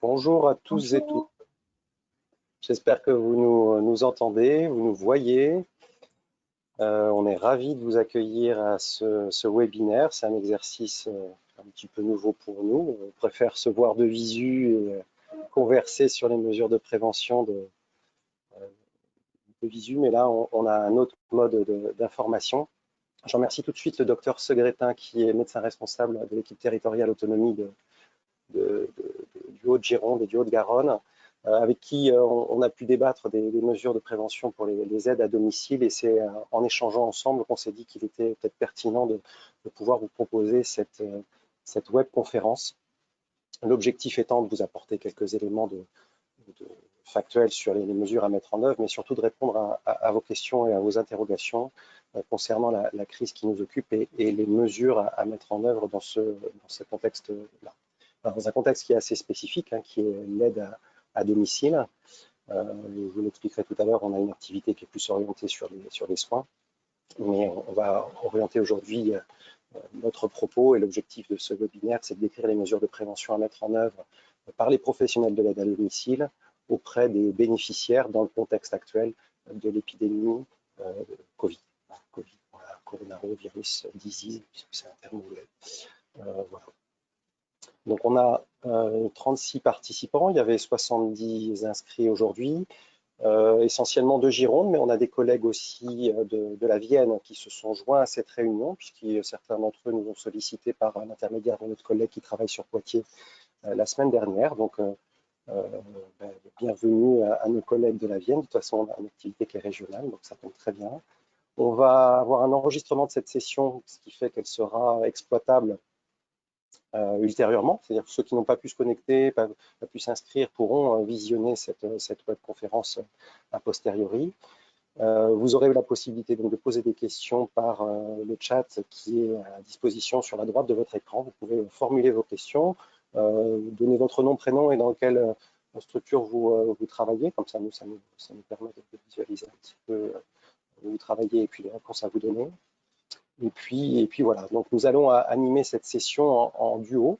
Bonjour à tous et toutes. Bonjour. J'espère que vous nous entendez, vous nous voyez. On est ravis de vous accueillir à ce webinaire. C'est un exercice un petit peu nouveau pour nous. On préfère se voir de visu et converser sur les mesures de prévention de visu, mais là, on a un autre mode d'information. Je remercie tout de suite le docteur Segretin, qui est médecin responsable de l'équipe territoriale autonomie du Haut-de-Gironde et du Haut-de-Garonne, avec qui on a pu débattre des mesures de prévention pour les aides à domicile, et c'est en échangeant ensemble qu'on s'est dit qu'il était peut-être pertinent de pouvoir vous proposer cette webconférence. L'objectif étant de vous apporter quelques éléments factuels sur les mesures à mettre en œuvre, mais surtout de répondre à vos questions et à vos interrogations concernant la crise qui nous occupe et les mesures à mettre en œuvre dans ce contexte-là. Dans un contexte qui est assez spécifique, qui est l'aide à domicile. Je vous l'expliquerai tout à l'heure, on a une activité qui est plus orientée sur les soins, mais on va orienter aujourd'hui notre propos, et l'objectif de ce webinaire, c'est de décrire les mesures de prévention à mettre en œuvre par les professionnels de l'aide à domicile auprès des bénéficiaires dans le contexte actuel de l'épidémie Covid. Coronavirus disease, c'est un terme anglais. Voilà. Donc on a 36 participants, il y avait 70 inscrits aujourd'hui, essentiellement de Gironde, mais on a des collègues aussi de la Vienne qui se sont joints à cette réunion, puisque certains d'entre eux nous ont sollicité par l'intermédiaire de notre collègue qui travaille sur Poitiers la semaine dernière. Donc bienvenue à nos collègues de la Vienne. De toute façon, on a une activité qui est régionale, donc ça tombe très bien. On va avoir un enregistrement de cette session, ce qui fait qu'elle sera exploitable ultérieurement, c'est-à-dire que ceux qui n'ont pas pu se connecter, pas pu s'inscrire, pourront visionner cette webconférence a posteriori. Vous aurez la possibilité donc de poser des questions par le chat qui est à disposition sur la droite de votre écran. Vous pouvez formuler vos questions, donner votre nom, prénom et dans quelle structure vous travaillez, comme ça nous permet de visualiser un petit peu où vous travaillez et puis les réponses à vous donner. Et puis voilà, donc nous allons animer cette session en duo.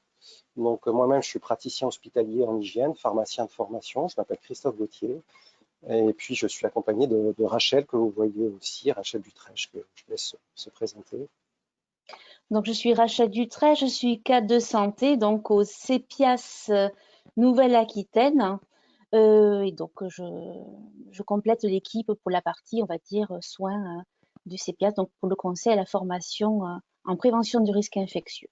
Donc moi-même, je suis praticien hospitalier en hygiène, pharmacien de formation, je m'appelle Christophe Gauthier, et puis je suis accompagné de Rachel, que vous voyez aussi, Rachel Dutrèche, que je laisse se présenter. Donc, je suis Rachel Dutrèche, je suis cadre de santé donc au CEPIAS Nouvelle-Aquitaine. Et donc, je complète l'équipe pour la partie, on va dire, soins du CEPIAS, donc pour le conseil à la formation en prévention du risque infectieux.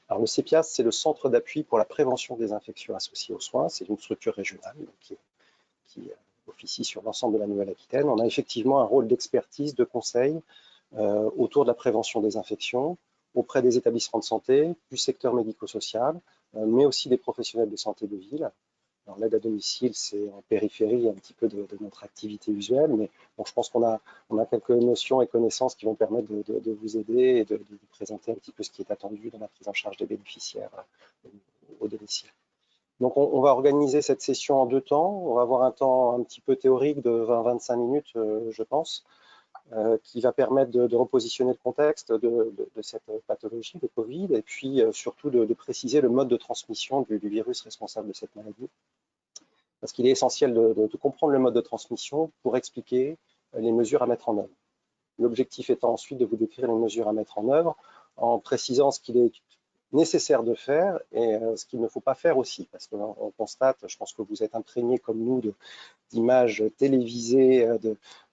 Alors le CEPIAS, c'est le Centre d'appui pour la prévention des infections associées aux soins. C'est une structure régionale qui officie sur l'ensemble de la Nouvelle-Aquitaine. On a effectivement un rôle d'expertise, de conseil autour de la prévention des infections auprès des établissements de santé, du secteur médico-social, mais aussi des professionnels de santé de ville. Alors l'aide à domicile, c'est en périphérie un petit peu de notre activité usuelle, mais bon, je pense qu'on a quelques notions et connaissances qui vont permettre de vous aider et de vous présenter un petit peu ce qui est attendu dans la prise en charge des bénéficiaires au domicile. Donc on va organiser cette session en 2 temps. On va avoir un temps un petit peu théorique de 20-25 minutes, je pense, qui va permettre de repositionner le contexte de cette pathologie, de Covid, et puis surtout de préciser le mode de transmission du virus responsable de cette maladie. Parce qu'il est essentiel de comprendre le mode de transmission pour expliquer les mesures à mettre en œuvre. L'objectif étant ensuite de vous décrire les mesures à mettre en œuvre en précisant ce qu'il est nécessaire de faire et ce qu'il ne faut pas faire aussi, parce qu'on constate, je pense que vous êtes imprégnés comme nous d'images télévisées,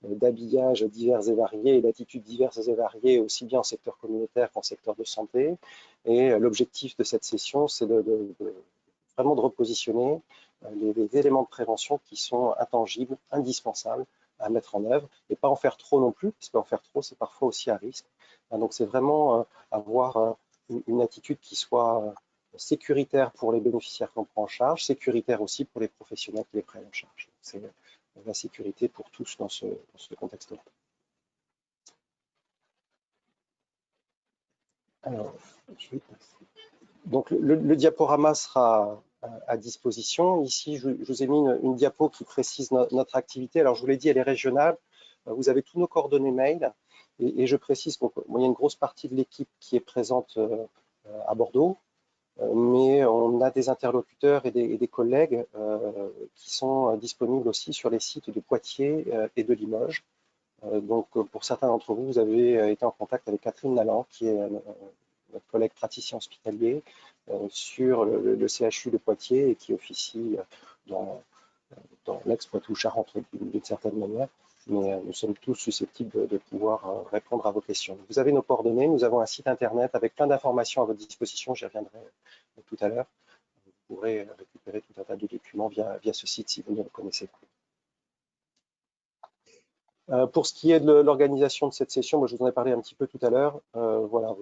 d'habillages divers et variés, et d'attitudes diverses et variées, aussi bien en secteur communautaire qu'en secteur de santé. Et l'objectif de cette session, c'est vraiment de repositionner les éléments de prévention qui sont intangibles, indispensables à mettre en œuvre, et pas en faire trop non plus, parce qu'en faire trop, c'est parfois aussi à risque. Donc c'est vraiment avoir une attitude qui soit sécuritaire pour les bénéficiaires qu'on prend en charge, sécuritaire aussi pour les professionnels qui les prennent en charge. C'est la sécurité pour tous dans ce contexte-là. Alors, donc le diaporama sera à disposition. Ici, je vous ai mis une diapo qui précise notre activité. Alors, je vous l'ai dit, elle est régionale. Vous avez tous nos coordonnées mail. Et je précise qu'il y a une grosse partie de l'équipe qui est présente à Bordeaux. mais on a des interlocuteurs et des collègues qui sont disponibles aussi sur les sites de Poitiers et de Limoges. Donc, pour certains d'entre vous, vous avez été en contact avec Catherine Lalland, qui est notre collègue praticien hospitalier sur le CHU de Poitiers et qui officie dans, dans l'ex-Poitou-Charentes d'une certaine manière. Mais nous sommes tous susceptibles de pouvoir répondre à vos questions. Vous avez nos coordonnées, nous avons un site internet avec plein d'informations à votre disposition, j'y reviendrai tout à l'heure. Vous pourrez récupérer tout un tas de documents via ce site si vous ne le connaissez pas. Pour ce qui est de l'organisation de cette session, moi, je vous en ai parlé un petit peu tout à l'heure. Voilà,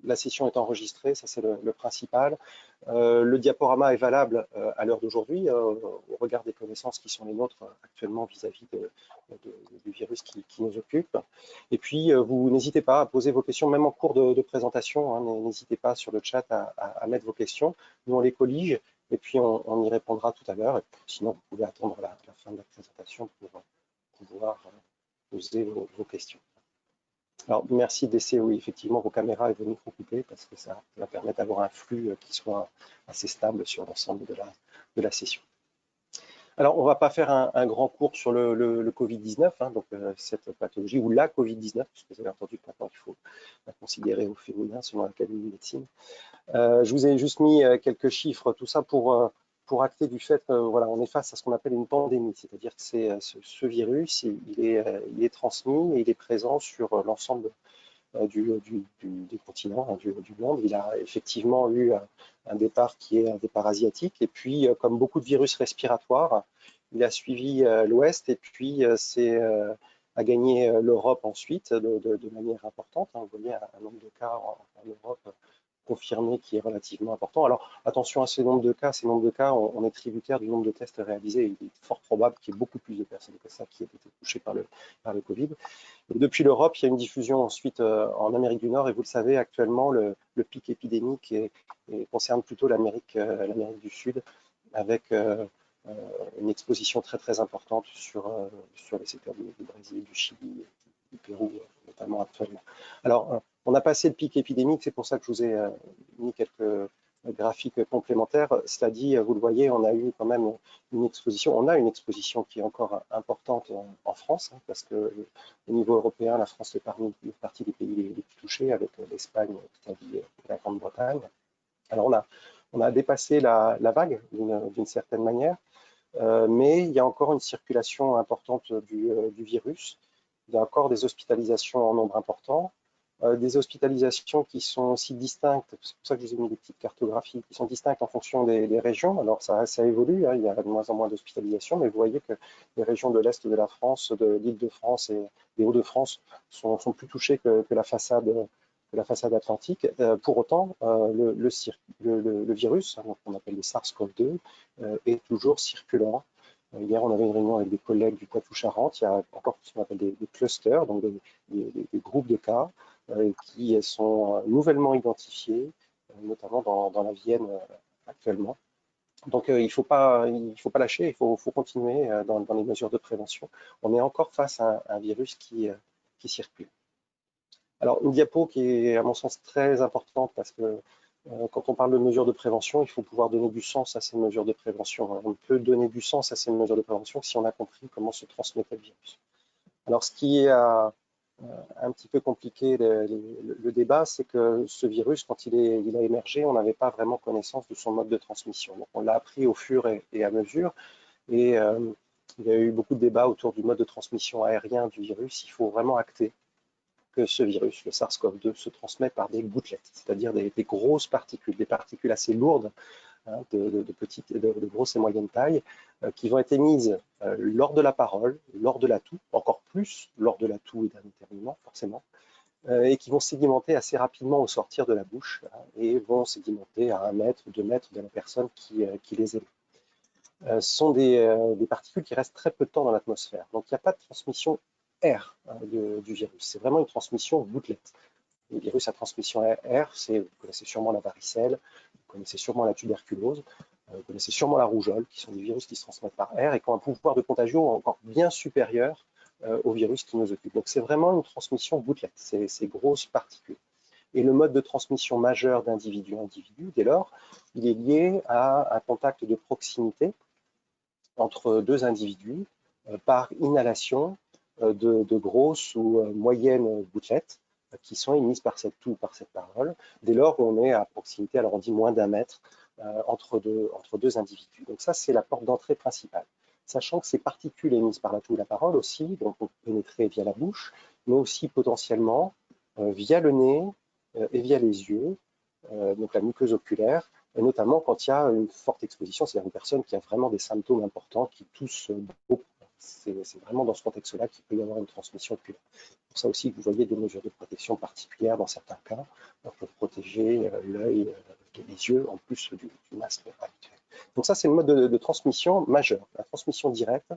la session est enregistrée, ça c'est le principal. Le diaporama est valable à l'heure d'aujourd'hui, au regard des connaissances qui sont les nôtres actuellement vis-à-vis du virus qui nous occupe. Et puis, vous n'hésitez pas à poser vos questions, même en cours de présentation, hein, n'hésitez pas sur le chat à mettre vos questions. Nous, on les collige et puis on y répondra tout à l'heure. Sinon, vous pouvez attendre la fin de la présentation pour pouvoir poser vos questions. Alors, merci d'essayer, oui, effectivement, vos caméras et vos micros coupés, parce que ça va permettre d'avoir un flux qui soit assez stable sur l'ensemble de la session. Alors, on ne va pas faire un grand cours sur le Covid-19, hein, donc cette pathologie, ou la Covid-19, parce que vous avez entendu que maintenant il faut la considérer au féminin selon l'Académie de médecine. Je vous ai juste mis quelques chiffres, tout ça pour acter du fait que voilà, on est face à ce qu'on appelle une pandémie, c'est-à-dire que ce virus, il est transmis et il est présent sur l'ensemble des continents, hein, du monde. Il a effectivement eu un départ qui est un départ asiatique, et puis comme beaucoup de virus respiratoires, il a suivi l'Ouest, et puis a gagné l'Europe ensuite de manière importante. Hein. Vous voyez un nombre de cas en Europe confirmé qui est relativement important. Alors attention à ces nombres de cas, on est tributaire du nombre de tests réalisés. Il est fort probable qu'il y ait beaucoup plus de personnes que ça qui aient été touchées par le Covid. Et depuis l'Europe, il y a une diffusion ensuite en Amérique du Nord, et vous le savez, actuellement, le pic épidémique concerne plutôt l'Amérique du Sud, avec une exposition très très importante sur les secteurs du Brésil, du Chili, du Pérou, notamment actuellement. Alors, on a passé le pic épidémique, c'est pour ça que je vous ai mis quelques graphiques complémentaires. Cela dit, vous le voyez, on a eu quand même une exposition qui est encore importante en France, hein, parce que au niveau européen, la France fait partie des pays les plus touchés, avec l'Espagne, l'Italie et la Grande-Bretagne. Alors, on a dépassé la vague d'une certaine manière, mais il y a encore une circulation importante du virus. Il y a encore des hospitalisations en nombre important, des hospitalisations qui sont aussi distinctes, c'est pour ça que je vous ai mis des petites cartographies, qui sont distinctes en fonction des régions. Alors ça évolue, hein, il y a de moins en moins d'hospitalisations, mais vous voyez que les régions de l'Est de la France, de l'Île-de-France et des Hauts-de-France sont plus touchées que la façade atlantique. Pour autant, le virus, hein, qu'on appelle le SARS-CoV-2, est toujours circulant. Hier, on avait une réunion avec des collègues du Poitou-Charentes. Il y a encore ce qu'on appelle des clusters, donc des groupes de cas qui sont nouvellement identifiés, notamment dans la Vienne actuellement. Donc, il ne faut pas lâcher, il faut continuer dans les mesures de prévention. On est encore face à un virus qui circule. Alors, une diapo qui est, à mon sens, très importante parce que quand on parle de mesures de prévention, il faut pouvoir donner du sens à ces mesures de prévention. On peut donner du sens à ces mesures de prévention si on a compris comment se transmettait le virus. Alors, ce qui est un petit peu compliqué le débat, c'est que ce virus, quand il a émergé, on n'avait pas vraiment connaissance de son mode de transmission. Donc, on l'a appris au fur et à mesure. Et il y a eu beaucoup de débats autour du mode de transmission aérien du virus. Il faut vraiment acter que ce virus, le SARS-CoV-2, se transmet par des gouttelettes, c'est-à-dire des grosses particules, des particules assez lourdes, hein, de grosse et moyenne taille, qui vont être émises lors de la parole, lors de la toux, encore plus lors de la toux et d'un éternuement, forcément, et qui vont sédimenter assez rapidement au sortir de la bouche, hein, et vont sédimenter à 1 mètre, 2 mètres de la personne qui les émet. Ce sont des particules qui restent très peu de temps dans l'atmosphère. Donc, il n'y a pas de transmission air du virus. C'est vraiment une transmission gouttelette. Les virus à transmission air, vous connaissez sûrement la varicelle, vous connaissez sûrement la tuberculose, vous connaissez sûrement la rougeole, qui sont des virus qui se transmettent par air et qui ont un pouvoir de contagion encore bien supérieur aux virus qui nous occupent. Donc, c'est vraiment une transmission gouttelette, ces grosses particules. Et le mode de transmission majeur d'individu à individu, dès lors, il est lié à un contact de proximité entre deux individus par inhalation de grosses ou moyennes gouttelettes qui sont émises par cette toux, par cette parole, dès lors où on est à proximité, alors on dit moins d'un mètre, entre deux individus. Donc ça, c'est la porte d'entrée principale. Sachant que ces particules émises par la toux ou la parole aussi, donc on peut pénétrer via la bouche, mais aussi potentiellement via le nez et via les yeux, donc la muqueuse oculaire, et notamment quand il y a une forte exposition, c'est-à-dire une personne qui a vraiment des symptômes importants, qui tousse beaucoup. C'est vraiment dans ce contexte-là qu'il peut y avoir une transmission oculaire. C'est pour ça aussi que vous voyez des mesures de protection particulières dans certains cas pour protéger l'œil et les yeux en plus du masque habituel. Donc ça, c'est le mode de transmission majeur, la transmission directe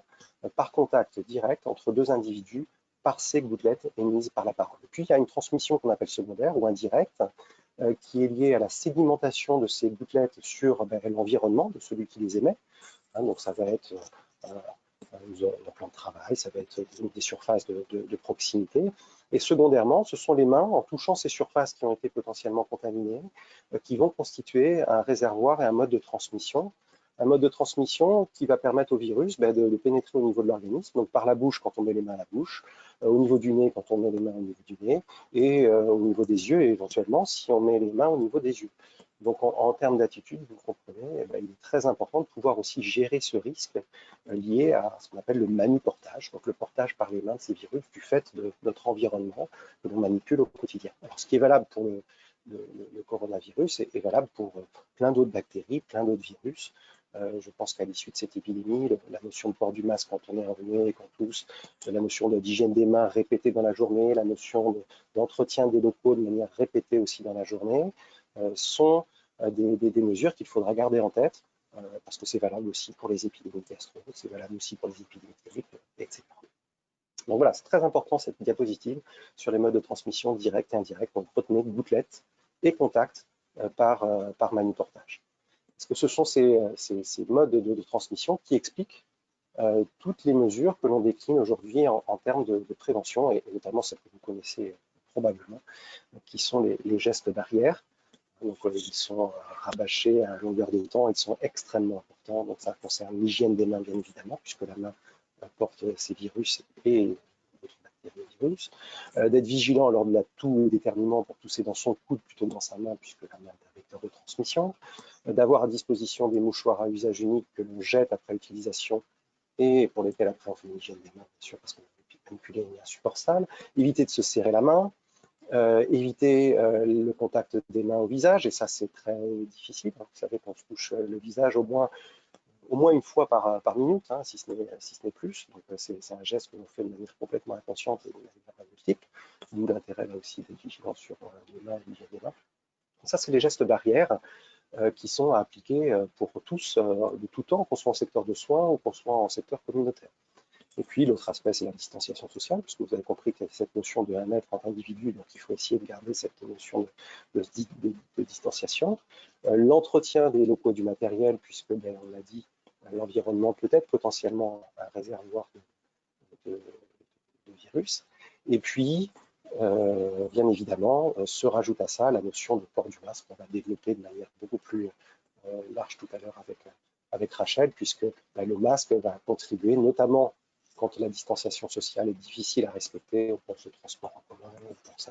par contact direct entre deux individus par ces gouttelettes émises par la parole. Et puis, il y a une transmission qu'on appelle secondaire ou indirecte, qui est liée à la sédimentation de ces gouttelettes sur l'environnement de celui qui les émet. Donc ça va être le plan de travail, ça va être des surfaces de proximité. Et secondairement, ce sont les mains, en touchant ces surfaces qui ont été potentiellement contaminées, qui vont constituer un réservoir et un mode de transmission. Un mode de transmission qui va permettre au virus de pénétrer au niveau de l'organisme, donc par la bouche quand on met les mains à la bouche, au niveau du nez quand on met les mains au niveau du nez, et au niveau des yeux, et éventuellement si on met les mains au niveau des yeux. Donc en termes d'attitude, vous comprenez, il est très important de pouvoir aussi gérer ce risque lié à ce qu'on appelle le manuportage, donc le portage par les mains de ces virus du fait de notre environnement que l'on manipule au quotidien. Alors ce qui est valable pour le coronavirus est valable pour plein d'autres bactéries, plein d'autres virus. Je pense qu'à l'issue de cette épidémie, la notion de port du masque quand on est revenu et qu'on tousse, la notion d'hygiène des mains répétée dans la journée, la notion d'entretien des locaux de manière répétée aussi dans la journée, sont des mesures qu'il faudra garder en tête, parce que c'est valable aussi pour les épidémies gastro, c'est valable aussi pour les épidémies grippe, etc. Donc voilà, c'est très important cette diapositive sur les modes de transmission direct et indirect. Donc retenez gouttelettes et contact par manuportage. Parce que ce sont ces modes de transmission qui expliquent toutes les mesures que l'on décline aujourd'hui en termes de prévention, et notamment celles que vous connaissez probablement, qui sont les gestes barrières. Donc, ils sont rabâchés à longueur de temps, ils sont extrêmement importants. Donc, ça concerne l'hygiène des mains, bien évidemment, puisque la main porte ces virus et d'autres bactéries et virus. D'être vigilant lors de la toux d'éternuement pour tousser dans son coude plutôt que dans sa main, puisque la main est un vecteur de transmission. D'avoir à disposition des mouchoirs à usage unique que l'on jette après utilisation et pour lesquels après on fait une hygiène des mains, bien sûr, parce qu'on a manipulé un support sale. Éviter de se serrer la main. Éviter le contact des mains au visage, et ça c'est très difficile. Vous savez qu'on se touche le visage au moins une fois par minute, si ce n'est plus. Donc c'est un geste que l'on fait de manière complètement inconsciente et de manière multiple, d'où l'intérêt là aussi d'être vigilant sur les mains et l'hygiène des mains. Donc ça, c'est les gestes barrières qui sont à appliquer pour tous de tout temps, qu'on soit en secteur de soins ou qu'on soit en secteur communautaire. Et puis l'autre aspect, c'est la distanciation sociale, puisque vous avez compris qu'il y a cette notion de 1 mètre entre individus, donc il faut essayer de garder cette notion de distanciation. L'entretien des locaux du matériel, puisque, on l'a dit, l'environnement peut être potentiellement un réservoir de virus. Et puis, bien évidemment, se rajoute à ça la notion de port du masque qu'on va développer de manière beaucoup plus large tout à l'heure avec Rachel, puisque le masque va contribuer notamment quand la distanciation sociale est difficile à respecter, on pense au transport en commun, on pense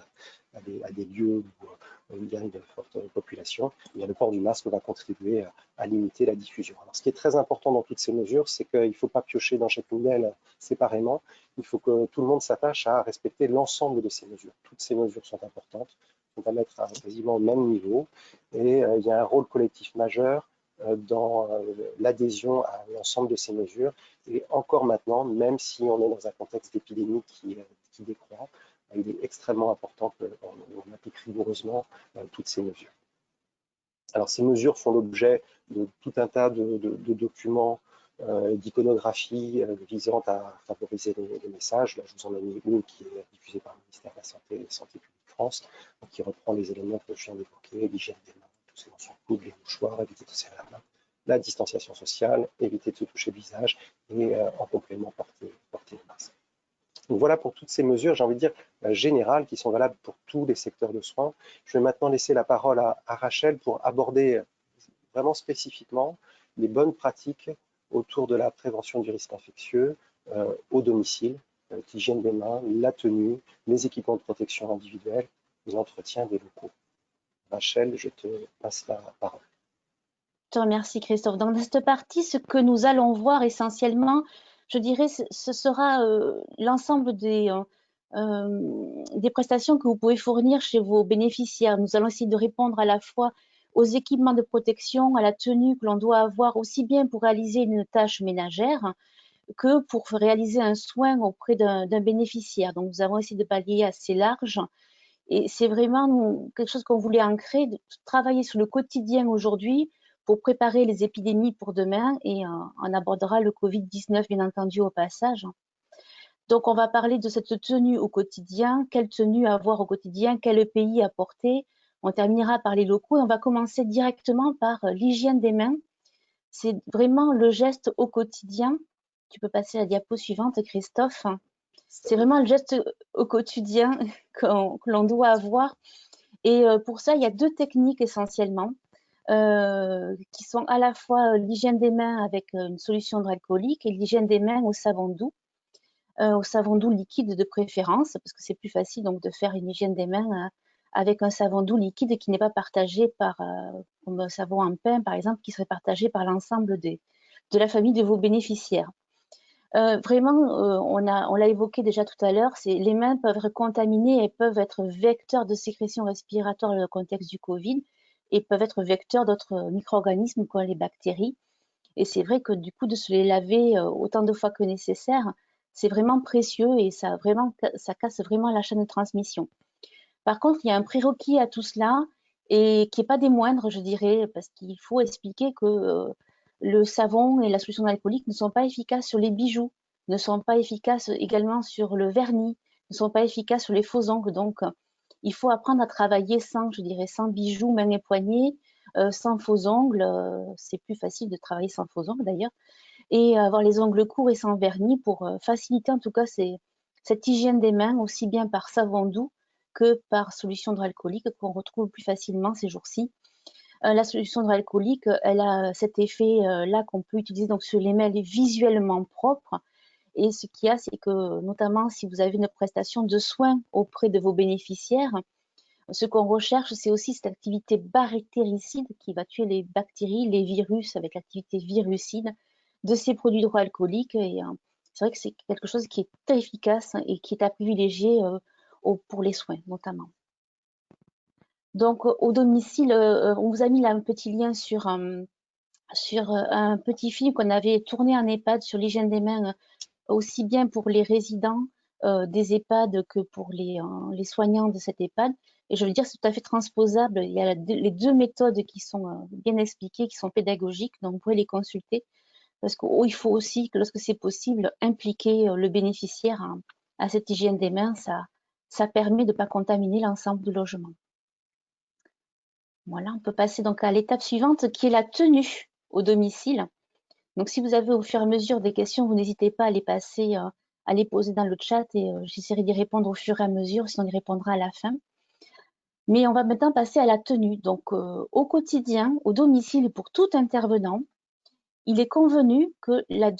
à des lieux où il y a une forte population, le port du masque va contribuer à limiter la diffusion. Alors, ce qui est très important dans toutes ces mesures, c'est qu'il ne faut pas piocher dans chacune d'elles séparément, il faut que tout le monde s'attache à respecter l'ensemble de ces mesures. Toutes ces mesures sont importantes, on va mettre quasiment au même niveau, et il y a un rôle collectif majeur dans l'adhésion à l'ensemble de ces mesures. Et encore maintenant, même si on est dans un contexte d'épidémie qui décroît, il est extrêmement important qu'on applique rigoureusement toutes ces mesures. Alors ces mesures font l'objet de tout un tas de documents, d'iconographie visant à favoriser les messages. Là, je vous en ai mis une qui est diffusée par le ministère de la Santé et de la Santé publique France, qui reprend les éléments que je viens d'évoquer, l'hygiène des mains, tous ces mentions de coude, les mouchoirs, éviter de se serrer la main, la distanciation sociale, éviter de se toucher le visage et en complément porter le masque. Donc voilà pour toutes ces mesures, j'ai envie de dire, générales qui sont valables pour tous les secteurs de soins. Je vais maintenant laisser la parole à Rachel pour aborder vraiment spécifiquement les bonnes pratiques autour de la prévention du risque infectieux au domicile, l'hygiène des mains, la tenue, les équipements de protection individuelle et l'entretien des locaux. Rachel, je te passe la parole. Je te remercie, Christophe. Dans cette partie, ce que nous allons voir essentiellement, je dirais, ce sera l'ensemble des prestations que vous pouvez fournir chez vos bénéficiaires. Nous allons essayer de répondre à la fois aux équipements de protection, à la tenue que l'on doit avoir aussi bien pour réaliser une tâche ménagère que pour réaliser un soin auprès d'un bénéficiaire. Donc, nous avons essayé de pallier assez large. Et c'est vraiment quelque chose qu'on voulait ancrer, de travailler sur le quotidien aujourd'hui pour préparer les épidémies pour demain, et on abordera le Covid-19 bien entendu au passage. Donc on va parler de cette tenue au quotidien, quelle tenue avoir au quotidien, quel pays apporter. On terminera par les locaux et on va commencer directement par l'hygiène des mains. C'est vraiment le geste au quotidien. Tu peux passer à la diapo suivante, Christophe. C'est vraiment le geste au quotidien que l'on doit avoir. Et pour ça, il y a deux techniques essentiellement, qui sont à la fois l'hygiène des mains avec une solution hydroalcoolique et l'hygiène des mains au savon doux liquide de préférence, parce que c'est plus facile donc de faire une hygiène des mains avec un savon doux liquide qui n'est pas partagé comme un savon en pain par exemple, qui serait partagé par l'ensemble de la famille de vos bénéficiaires. Vraiment, on l'a évoqué déjà tout à l'heure, les mains peuvent être contaminées et peuvent être vecteurs de sécrétion respiratoire dans le contexte du Covid et peuvent être vecteurs d'autres micro-organismes comme les bactéries. Et c'est vrai que du coup, de se les laver autant de fois que nécessaire, c'est vraiment précieux et ça casse vraiment la chaîne de transmission. Par contre, il y a un prérequis à tout cela et qui n'est pas des moindres, je dirais, parce qu'il faut expliquer que le savon et la solution alcoolique ne sont pas efficaces sur les bijoux, ne sont pas efficaces également sur le vernis, ne sont pas efficaces sur les faux ongles. Donc, il faut apprendre à travailler sans, je dirais, sans bijoux, mains et poignets, sans faux ongles. C'est plus facile de travailler sans faux ongles d'ailleurs. Et avoir les ongles courts et sans vernis pour faciliter en tout cas cette hygiène des mains, aussi bien par savon doux que par solution hydroalcoolique qu'on retrouve plus facilement ces jours-ci. La solution hydroalcoolique, elle a cet effet-là qu'on peut utiliser donc sur les mains visuellement propres. Et ce qu'il y a, c'est que notamment si vous avez une prestation de soins auprès de vos bénéficiaires, ce qu'on recherche, c'est aussi cette activité bactéricide qui va tuer les bactéries, les virus avec l'activité virucide de ces produits hydroalcooliques. Et c'est vrai que c'est quelque chose qui est très efficace et qui est à privilégier pour les soins notamment. Donc au domicile, on vous a mis là un petit lien sur un petit film qu'on avait tourné en EHPAD sur l'hygiène des mains, aussi bien pour les résidents des EHPAD que pour les soignants de cet EHPAD. Et je veux dire, c'est tout à fait transposable. Il y a les deux méthodes qui sont bien expliquées, qui sont pédagogiques, donc vous pouvez les consulter. Parce qu'il faut aussi que lorsque c'est possible, impliquer le bénéficiaire à cette hygiène des mains. Ça permet de ne pas contaminer l'ensemble du logement. Voilà, on peut passer donc à l'étape suivante qui est la tenue au domicile. Donc si vous avez au fur et à mesure des questions, vous n'hésitez pas à les passer, à les poser dans le chat et j'essaierai d'y répondre au fur et à mesure, sinon on y répondra à la fin. Mais on va maintenant passer à la tenue. Donc au quotidien, au domicile, pour tout intervenant, il est convenu que la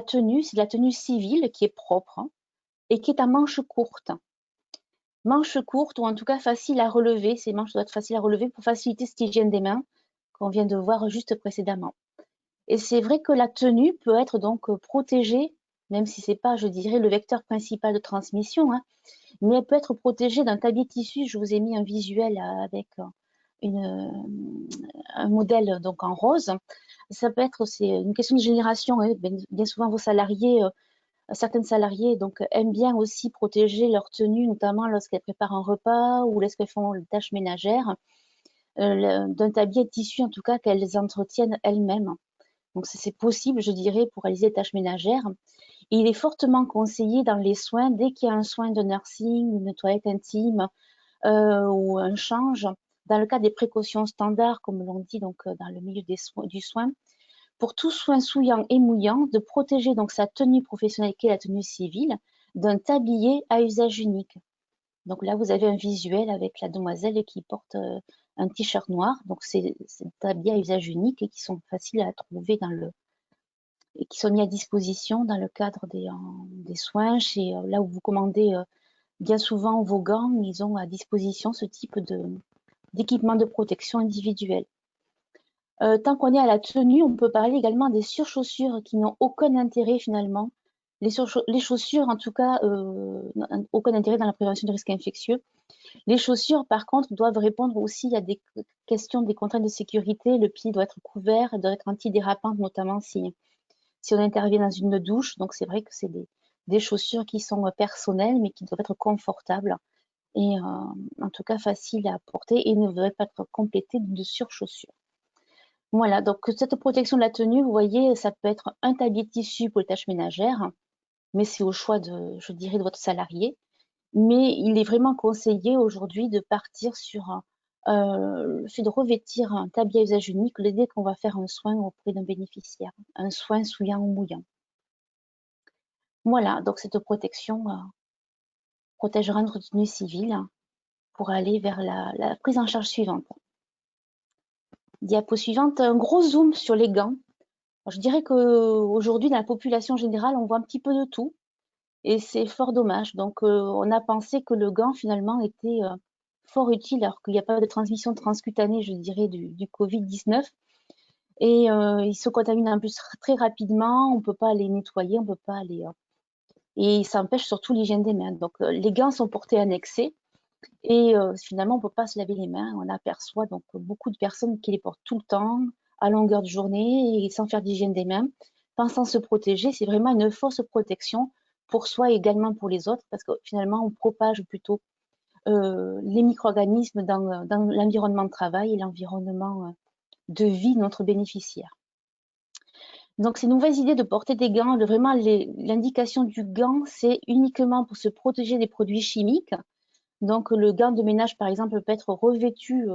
tenue, c'est la tenue civile qui est propre et qui est à manches courtes. Manches courtes ou en tout cas facile à relever. Ces manches doivent être faciles à relever pour faciliter cette hygiène des mains qu'on vient de voir juste précédemment. Et c'est vrai que la tenue peut être donc protégée, même si c'est pas, je dirais, le vecteur principal de transmission, mais elle peut être protégée d'un tablier tissu. Je vous ai mis un visuel avec un modèle donc en rose. Ça peut être, c'est une question de génération. Bien souvent, vos salariés, certains salariés donc aiment bien aussi protéger leur tenue, notamment lorsqu'elles préparent un repas ou lorsqu'elles font des tâches ménagères, d'un tablier de tissu en tout cas qu'elles entretiennent elles-mêmes. Donc c'est possible, je dirais, pour réaliser des tâches ménagères. Et il est fortement conseillé dans les soins, dès qu'il y a un soin de nursing, une toilette intime ou un change, dans le cas des précautions standards, comme l'on dit donc dans le milieu du soin, pour tout soin souillant et mouillant, de protéger donc sa tenue professionnelle qui est la tenue civile, d'un tablier à usage unique. Donc là, vous avez un visuel avec la demoiselle qui porte un t-shirt noir. Donc c'est des tabliers à usage unique et qui sont faciles à trouver et qui sont mis à disposition dans le cadre des soins. Là où vous commandez bien souvent vos gants, ils ont à disposition ce type d'équipement de protection individuelle. Tant qu'on est à la tenue, on peut parler également des surchaussures qui n'ont aucun intérêt finalement. Les chaussures, en tout cas, n'ont aucun intérêt dans la prévention de risques infectieux. Les chaussures, par contre, doivent répondre aussi à des questions, des contraintes de sécurité. Le pied doit être couvert, doit être antidérapant, notamment si on intervient dans une douche. Donc, c'est vrai que c'est des chaussures qui sont personnelles, mais qui doivent être confortables et en tout cas faciles à porter et ne devraient pas être complétées de surchaussures. Voilà, donc cette protection de la tenue, vous voyez, ça peut être un tablier de tissu pour les tâches ménagères, mais c'est au choix je dirais, de votre salarié. Mais il est vraiment conseillé aujourd'hui de partir sur le fait de revêtir un tablier à usage unique dès qu'on va faire un soin auprès d'un bénéficiaire, un soin souillant ou mouillant. Voilà, donc cette protection protégera notre tenue civile pour aller vers la prise en charge suivante. Diapo suivante, un gros zoom sur les gants. Alors, je dirais qu'aujourd'hui, dans la population générale, on voit un petit peu de tout et c'est fort dommage. Donc, on a pensé que le gant, finalement, était fort utile alors qu'il n'y a pas de transmission transcutanée, je dirais, du Covid-19. Et ils se contaminent en plus très rapidement, on ne peut pas les nettoyer, on peut pas les... et ça empêche surtout l'hygiène des mains. Donc, les gants sont portés en excès et finalement, on ne peut pas se laver les mains. On aperçoit donc beaucoup de personnes qui les portent tout le temps, à longueur de journée et sans faire d'hygiène des mains, pensant se protéger. C'est vraiment une fausse protection pour soi et également pour les autres parce que finalement, on propage plutôt les micro-organismes dans l'environnement de travail et l'environnement de vie de notre bénéficiaire. Donc, ces nouvelles idées de porter des gants, vraiment l'indication du gant, c'est uniquement pour se protéger des produits chimiques. Donc, le gant de ménage, par exemple, peut être revêtu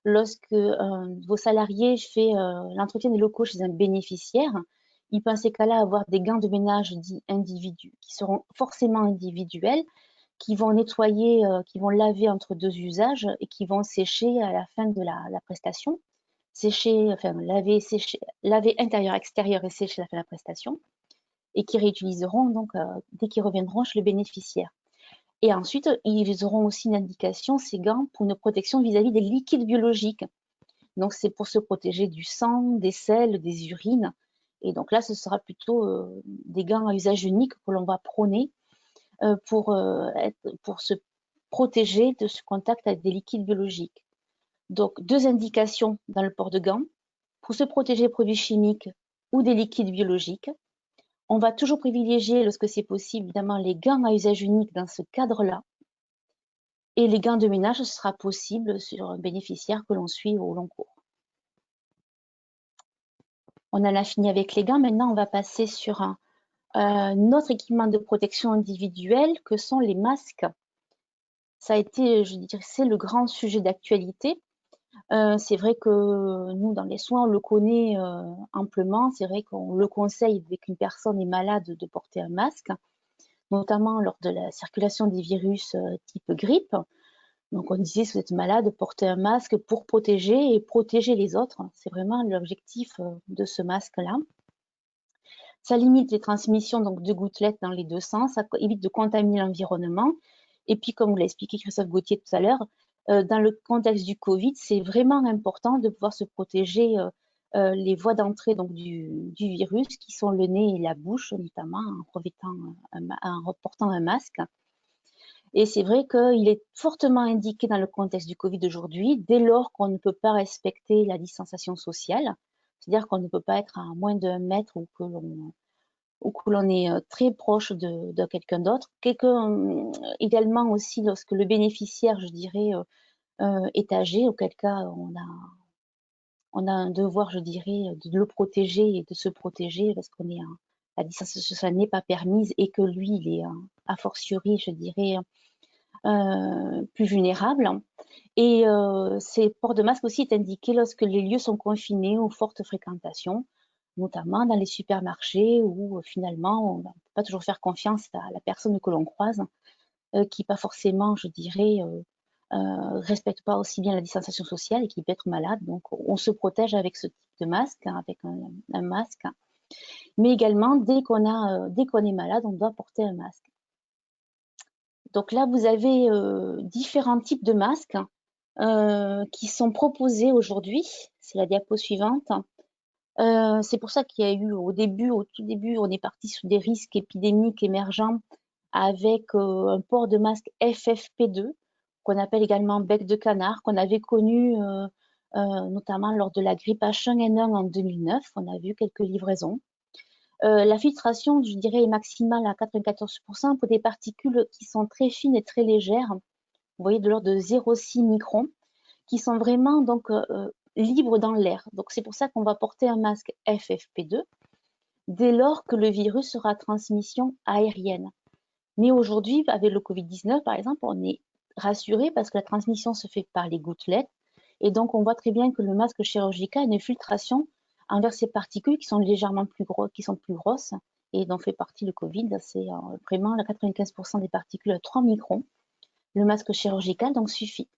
lorsque vos salariés fait l'entretien des locaux chez un bénéficiaire. Il peut en ces cas-là avoir des gants de ménage dits individuels, qui seront forcément individuels, qui vont nettoyer, qui vont laver entre deux usages et qui vont sécher à la fin de la prestation. Sécher, enfin laver, sécher, laver intérieur, extérieur et sécher à la fin de la prestation. Et qui réutiliseront donc dès qu'ils reviendront chez le bénéficiaire. Et ensuite, ils auront aussi une indication, ces gants, pour une protection vis-à-vis des liquides biologiques. Donc, c'est pour se protéger du sang, des selles, des urines. Et donc là, ce sera plutôt des gants à usage unique que l'on va prôner pour se protéger de ce contact avec des liquides biologiques. Donc, deux indications dans le port de gants. Pour se protéger des produits chimiques ou des liquides biologiques. On va toujours privilégier, lorsque c'est possible, évidemment, les gants à usage unique dans ce cadre-là. Et les gants de ménage, ce sera possible sur un bénéficiaire que l'on suit au long cours. On en a fini avec les gants. Maintenant, on va passer sur un autre équipement de protection individuelle que sont les masques. Ça a été, je dirais, c'est le grand sujet d'actualité. C'est vrai que nous, dans les soins, on le connaît amplement. C'est vrai qu'on le conseille dès qu'une personne est malade de porter un masque, notamment lors de la circulation des virus type grippe. Donc, on disait, si vous êtes malade, portez un masque pour protéger et protéger les autres. C'est vraiment l'objectif de ce masque-là. Ça limite les transmissions donc, de gouttelettes dans les deux sens, ça évite de contaminer l'environnement. Et puis, comme vous l'a expliqué Christophe Gauthier tout à l'heure, dans le contexte du Covid, c'est vraiment important de pouvoir se protéger les voies d'entrée donc du virus, qui sont le nez et la bouche, notamment en portant un masque. Et c'est vrai qu'il est fortement indiqué dans le contexte du Covid aujourd'hui, dès lors qu'on ne peut pas respecter la distanciation sociale, c'est-à-dire qu'on ne peut pas être à moins d'1 mètre ou que l'on est très proche de quelqu'un d'autre. Également aussi lorsque le bénéficiaire, je dirais, est âgé, auquel cas on a un devoir, je dirais, de le protéger et de se protéger parce qu'on est la distanciation sociale n'est pas permise et que lui, il est a fortiori, je dirais, plus vulnérables. Et ces ports de masque aussi est indiqué lorsque les lieux sont confinés ou forte fréquentation. notamment dans les supermarchés où finalement on ne peut pas toujours faire confiance à la personne que l'on croise, qui pas forcément, je dirais, respecte pas aussi bien la distanciation sociale et qui peut être malade. Donc on se protège avec ce type de masque, hein, avec un masque. Mais également, dès qu'on est malade, on doit porter un masque. Donc là, vous avez différents types de masques qui sont proposés aujourd'hui. C'est la diapo suivante. C'est pour ça qu'il y a eu au tout début, on est parti sur des risques épidémiques émergents avec un port de masque FFP2, qu'on appelle également bec de canard, qu'on avait connu notamment lors de la grippe H1N1 en 2009. On a vu quelques livraisons. La filtration, je dirais, est maximale à 94% pour des particules qui sont très fines et très légères. Vous voyez, de l'ordre de 0,6 microns, qui sont vraiment donc libres dans l'air. Donc c'est pour ça qu'on va porter un masque FFP2 dès lors que le virus sera à transmission aérienne. Mais aujourd'hui, avec le Covid-19, par exemple, on est rassuré parce que la transmission se fait par les gouttelettes. Et donc, on voit très bien que le masque chirurgical a une filtration envers ces particules qui sont légèrement plus grosses, qui sont plus grosses, et dont fait partie le Covid. C'est vraiment la 95% des particules à 3 microns. Le masque chirurgical donc suffit.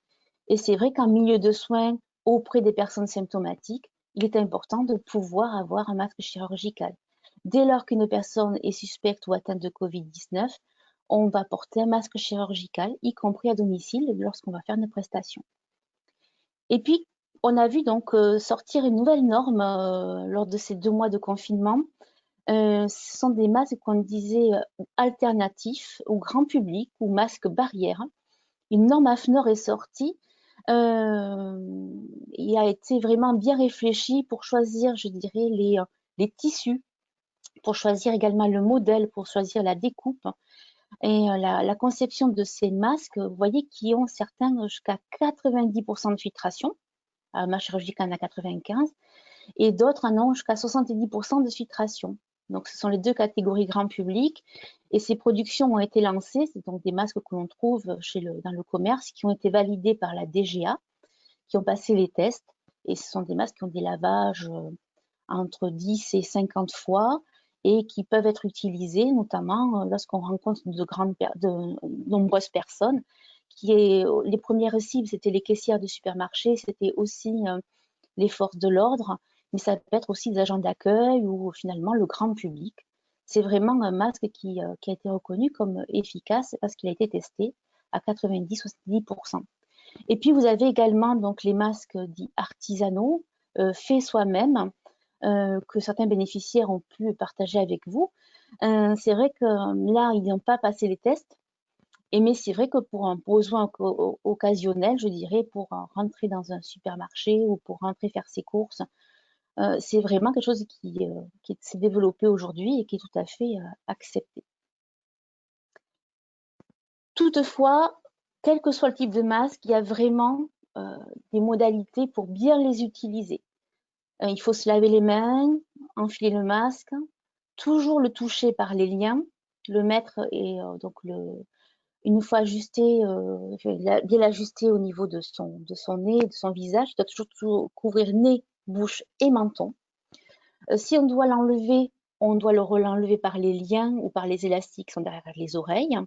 Et c'est vrai qu'en milieu de soins, auprès des personnes symptomatiques, il est important de pouvoir avoir un masque chirurgical. Dès lors qu'une personne est suspecte ou atteinte de Covid-19, on va porter un masque chirurgical, y compris à domicile, lorsqu'on va faire une prestation. Et puis, on a vu donc sortir une nouvelle norme lors de ces 2 mois de confinement. Ce sont des masques qu'on disait alternatifs au grand public ou masques barrières. Une norme AFNOR est sortie. Il a été vraiment bien réfléchi pour choisir, je dirais, les tissus, pour choisir également le modèle, pour choisir la découpe. Et la conception de ces masques, vous voyez, qui ont certains jusqu'à 90% de filtration. Ma chirurgicale en a 95, et d'autres en ont jusqu'à 70% de filtration. Donc, ce sont les 2 catégories grand public. Et ces productions ont été lancées, c'est donc des masques que l'on trouve dans le commerce, qui ont été validés par la DGA, qui ont passé les tests. Et ce sont des masques qui ont des lavages entre 10 et 50 fois et qui peuvent être utilisés, notamment lorsqu'on rencontre de nombreuses personnes. Les premières cibles, c'était les caissières de supermarché, c'était aussi les forces de l'ordre, mais ça peut être aussi des agents d'accueil ou finalement le grand public. C'est vraiment un masque qui a été reconnu comme efficace parce qu'il a été testé à 90-70%. Et puis vous avez également donc les masques dits artisanaux, faits soi-même, que certains bénéficiaires ont pu partager avec vous. C'est vrai que là, ils n'ont pas passé les tests, mais c'est vrai que pour un besoin occasionnel, je dirais, pour rentrer dans un supermarché ou pour rentrer faire ses courses, c'est vraiment quelque chose qui s'est développé aujourd'hui et qui est tout à fait accepté. Toutefois, quel que soit le type de masque, il y a vraiment des modalités pour bien les utiliser. Il faut se laver les mains, enfiler le masque, toujours le toucher par les liens, le mettre et donc une fois ajusté, bien l'ajuster au niveau de son nez, de son visage. Il doit toujours couvrir nez, bouche et menton. Si on doit l'enlever, on doit l'enlever par les liens ou par les élastiques qui sont derrière les oreilles.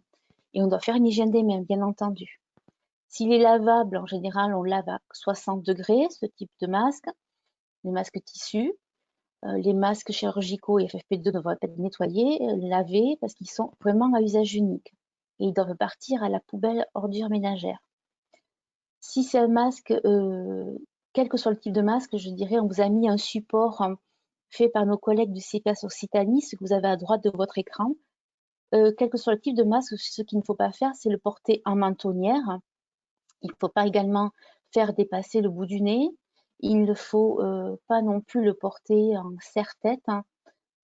Et on doit faire une hygiène des mains, bien entendu. S'il est lavable, en général, on lave à 60 degrés, ce type de masque. Les masques tissus, les masques chirurgicaux et FFP2 doivent être nettoyés, lavés, parce qu'ils sont vraiment à usage unique. Et ils doivent partir à la poubelle ordures ménagères. Si c'est un masque, quel que soit le type de masque, je dirais, on vous a mis un support fait par nos collègues du CPS Occitanie, ce que vous avez à droite de votre écran. Quel que soit le type de masque, ce qu'il ne faut pas faire, c'est le porter en mentonnière. Il ne faut pas également faire dépasser le bout du nez. Il ne faut pas non plus le porter en serre-tête,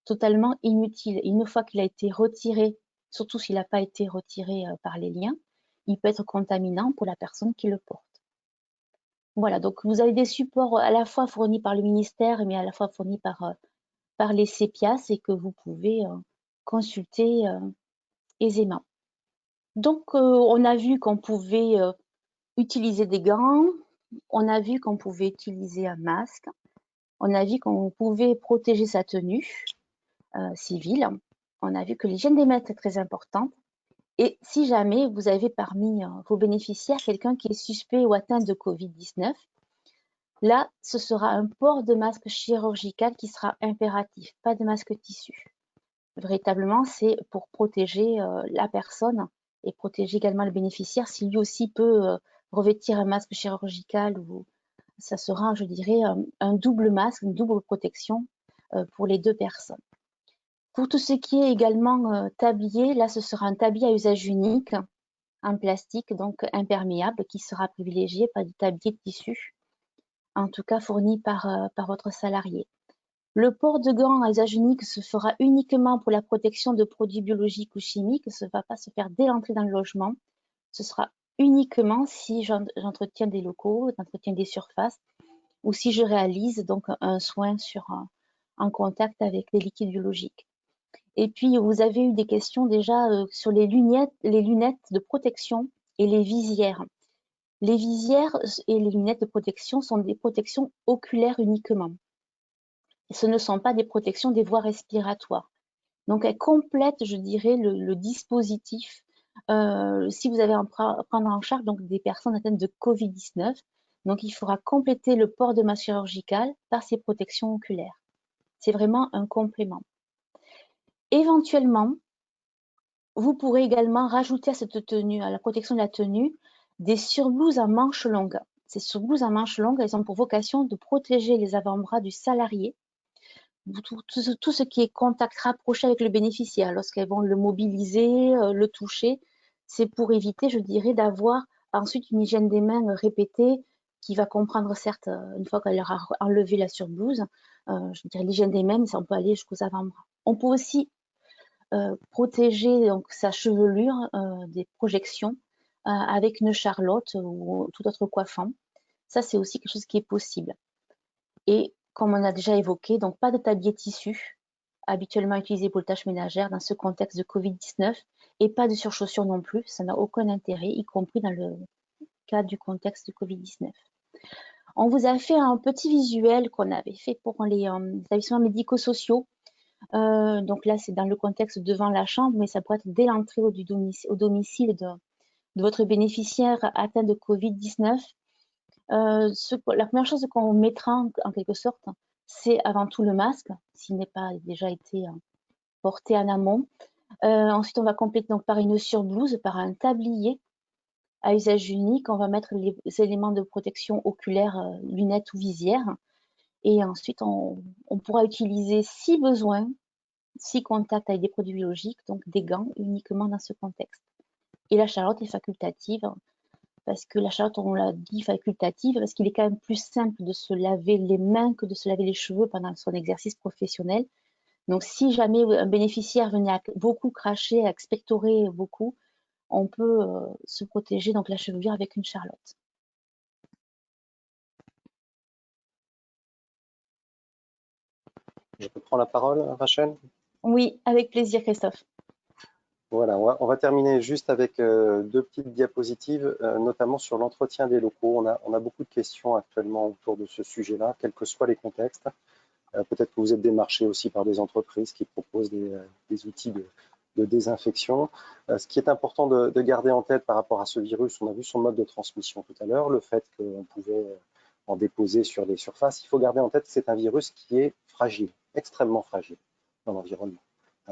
totalement inutile. Une fois qu'il a été retiré, surtout s'il n'a pas été retiré par les liens, il peut être contaminant pour la personne qui le porte. Voilà, donc vous avez des supports à la fois fournis par le ministère, mais à la fois fournis par les CEPIAS et que vous pouvez consulter aisément. Donc, on a vu qu'on pouvait utiliser des gants, on a vu qu'on pouvait utiliser un masque. on a vu qu'on pouvait protéger sa tenue civile. On a vu que l'hygiène des mains est très importante. Et si jamais vous avez parmi vos bénéficiaires quelqu'un qui est suspect ou atteint de Covid-19, là, ce sera un port de masque chirurgical qui sera impératif, pas de masque tissu. Véritablement, c'est pour protéger la personne et protéger également le bénéficiaire. Si lui aussi peut revêtir un masque chirurgical, ça sera, je dirais, un double masque, une double protection pour les deux personnes. Pour tout ce qui est également tablier, là, ce sera un tablier à usage unique, en plastique, donc imperméable, qui sera privilégié, pas de tablier de tissu, en tout cas fourni par votre salarié. Le port de gants à usage unique se fera uniquement pour la protection de produits biologiques ou chimiques. Ça ne va pas se faire dès l'entrée dans le logement. Ce sera uniquement si j'entretiens des locaux, j'entretiens des surfaces ou si je réalise donc un soin en contact avec des liquides biologiques. Et puis, vous avez eu des questions déjà sur les lunettes de protection et les visières. Les visières et les lunettes de protection sont des protections oculaires uniquement. Ce ne sont pas des protections des voies respiratoires. Donc, elles complètent, je dirais, le dispositif. Si vous avez à prendre en charge donc, des personnes atteintes de Covid-19, donc il faudra compléter le port de masque chirurgical par ces protections oculaires. C'est vraiment un complément. Éventuellement, vous pourrez également rajouter à cette tenue, à la protection de la tenue, des surblouses à manches longues. Ces surblouses à manches longues, elles ont pour vocation de protéger les avant-bras du salarié, tout ce qui est contact rapproché avec le bénéficiaire, lorsqu'elles vont le mobiliser, le toucher, c'est pour éviter, je dirais, d'avoir ensuite une hygiène des mains répétée qui va comprendre, certes, une fois qu'elle aura enlevé la surblouse, je dirais l'hygiène des mains, mais ça on peut aller jusqu'aux avant-bras. On peut aussi protéger donc, sa chevelure des projections avec une charlotte ou tout autre coiffant. Ça, c'est aussi quelque chose qui est possible. Et comme on a déjà évoqué, donc pas de tablier tissu, habituellement utilisé pour les tâches ménagères dans ce contexte de Covid-19, et pas de surchaussures non plus, ça n'a aucun intérêt, y compris dans le cas du contexte de Covid-19. On vous a fait un petit visuel qu'on avait fait pour les établissements médico-sociaux. Donc là, c'est dans le contexte devant la chambre, mais ça pourrait être dès l'entrée au domicile de votre bénéficiaire atteint de Covid-19. La première chose qu'on mettra en quelque sorte, c'est avant tout le masque, s'il n'est pas déjà été porté en amont. Ensuite, on va compléter donc par une surblouse, par un tablier à usage unique. On va mettre les éléments de protection oculaire, lunettes ou visière. Et ensuite, on pourra utiliser, si besoin, si contact avec des produits biologiques, donc des gants uniquement dans ce contexte. Et la charlotte est facultative, parce que la charlotte, on l'a dit facultative, parce qu'il est quand même plus simple de se laver les mains que de se laver les cheveux pendant son exercice professionnel. Donc, si jamais un bénéficiaire venait à beaucoup cracher, à expectorer beaucoup, on peut se protéger donc la chevelure avec une charlotte. Je peux prendre la parole, Rachel? Oui, avec plaisir, Christophe. Voilà, on va terminer juste avec deux petites diapositives, notamment sur l'entretien des locaux. On a beaucoup de questions actuellement autour de ce sujet-là, quels que soient les contextes. Peut-être que vous êtes démarché aussi par des entreprises qui proposent des outils de désinfection. Ce qui est important de garder en tête par rapport à ce virus, on a vu son mode de transmission tout à l'heure, le fait qu'on pouvait en déposer sur des surfaces. Il faut garder en tête que c'est un virus qui est fragile, extrêmement fragile dans l'environnement.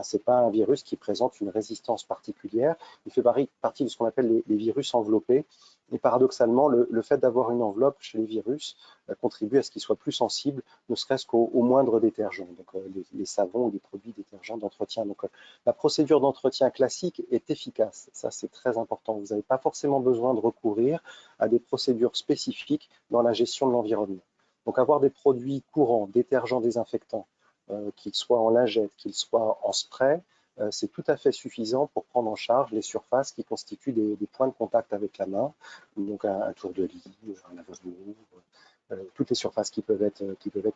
Ce n'est pas un virus qui présente une résistance particulière. Il fait partie de ce qu'on appelle les virus enveloppés. Et paradoxalement, le fait d'avoir une enveloppe chez les virus contribue à ce qu'ils soient plus sensibles, ne serait-ce qu'au moindre détergent, donc les savons ou les produits détergents d'entretien. Donc la procédure d'entretien classique est efficace. Ça, c'est très important. Vous n'avez pas forcément besoin de recourir à des procédures spécifiques dans la gestion de l'environnement. Donc avoir des produits courants, détergents, désinfectants, qu'ils soient en lingette, qu'ils soient en spray, c'est tout à fait suffisant pour prendre en charge les surfaces qui constituent des points de contact avec la main, donc un tour de lit, un lavabo, toutes les surfaces qui peuvent être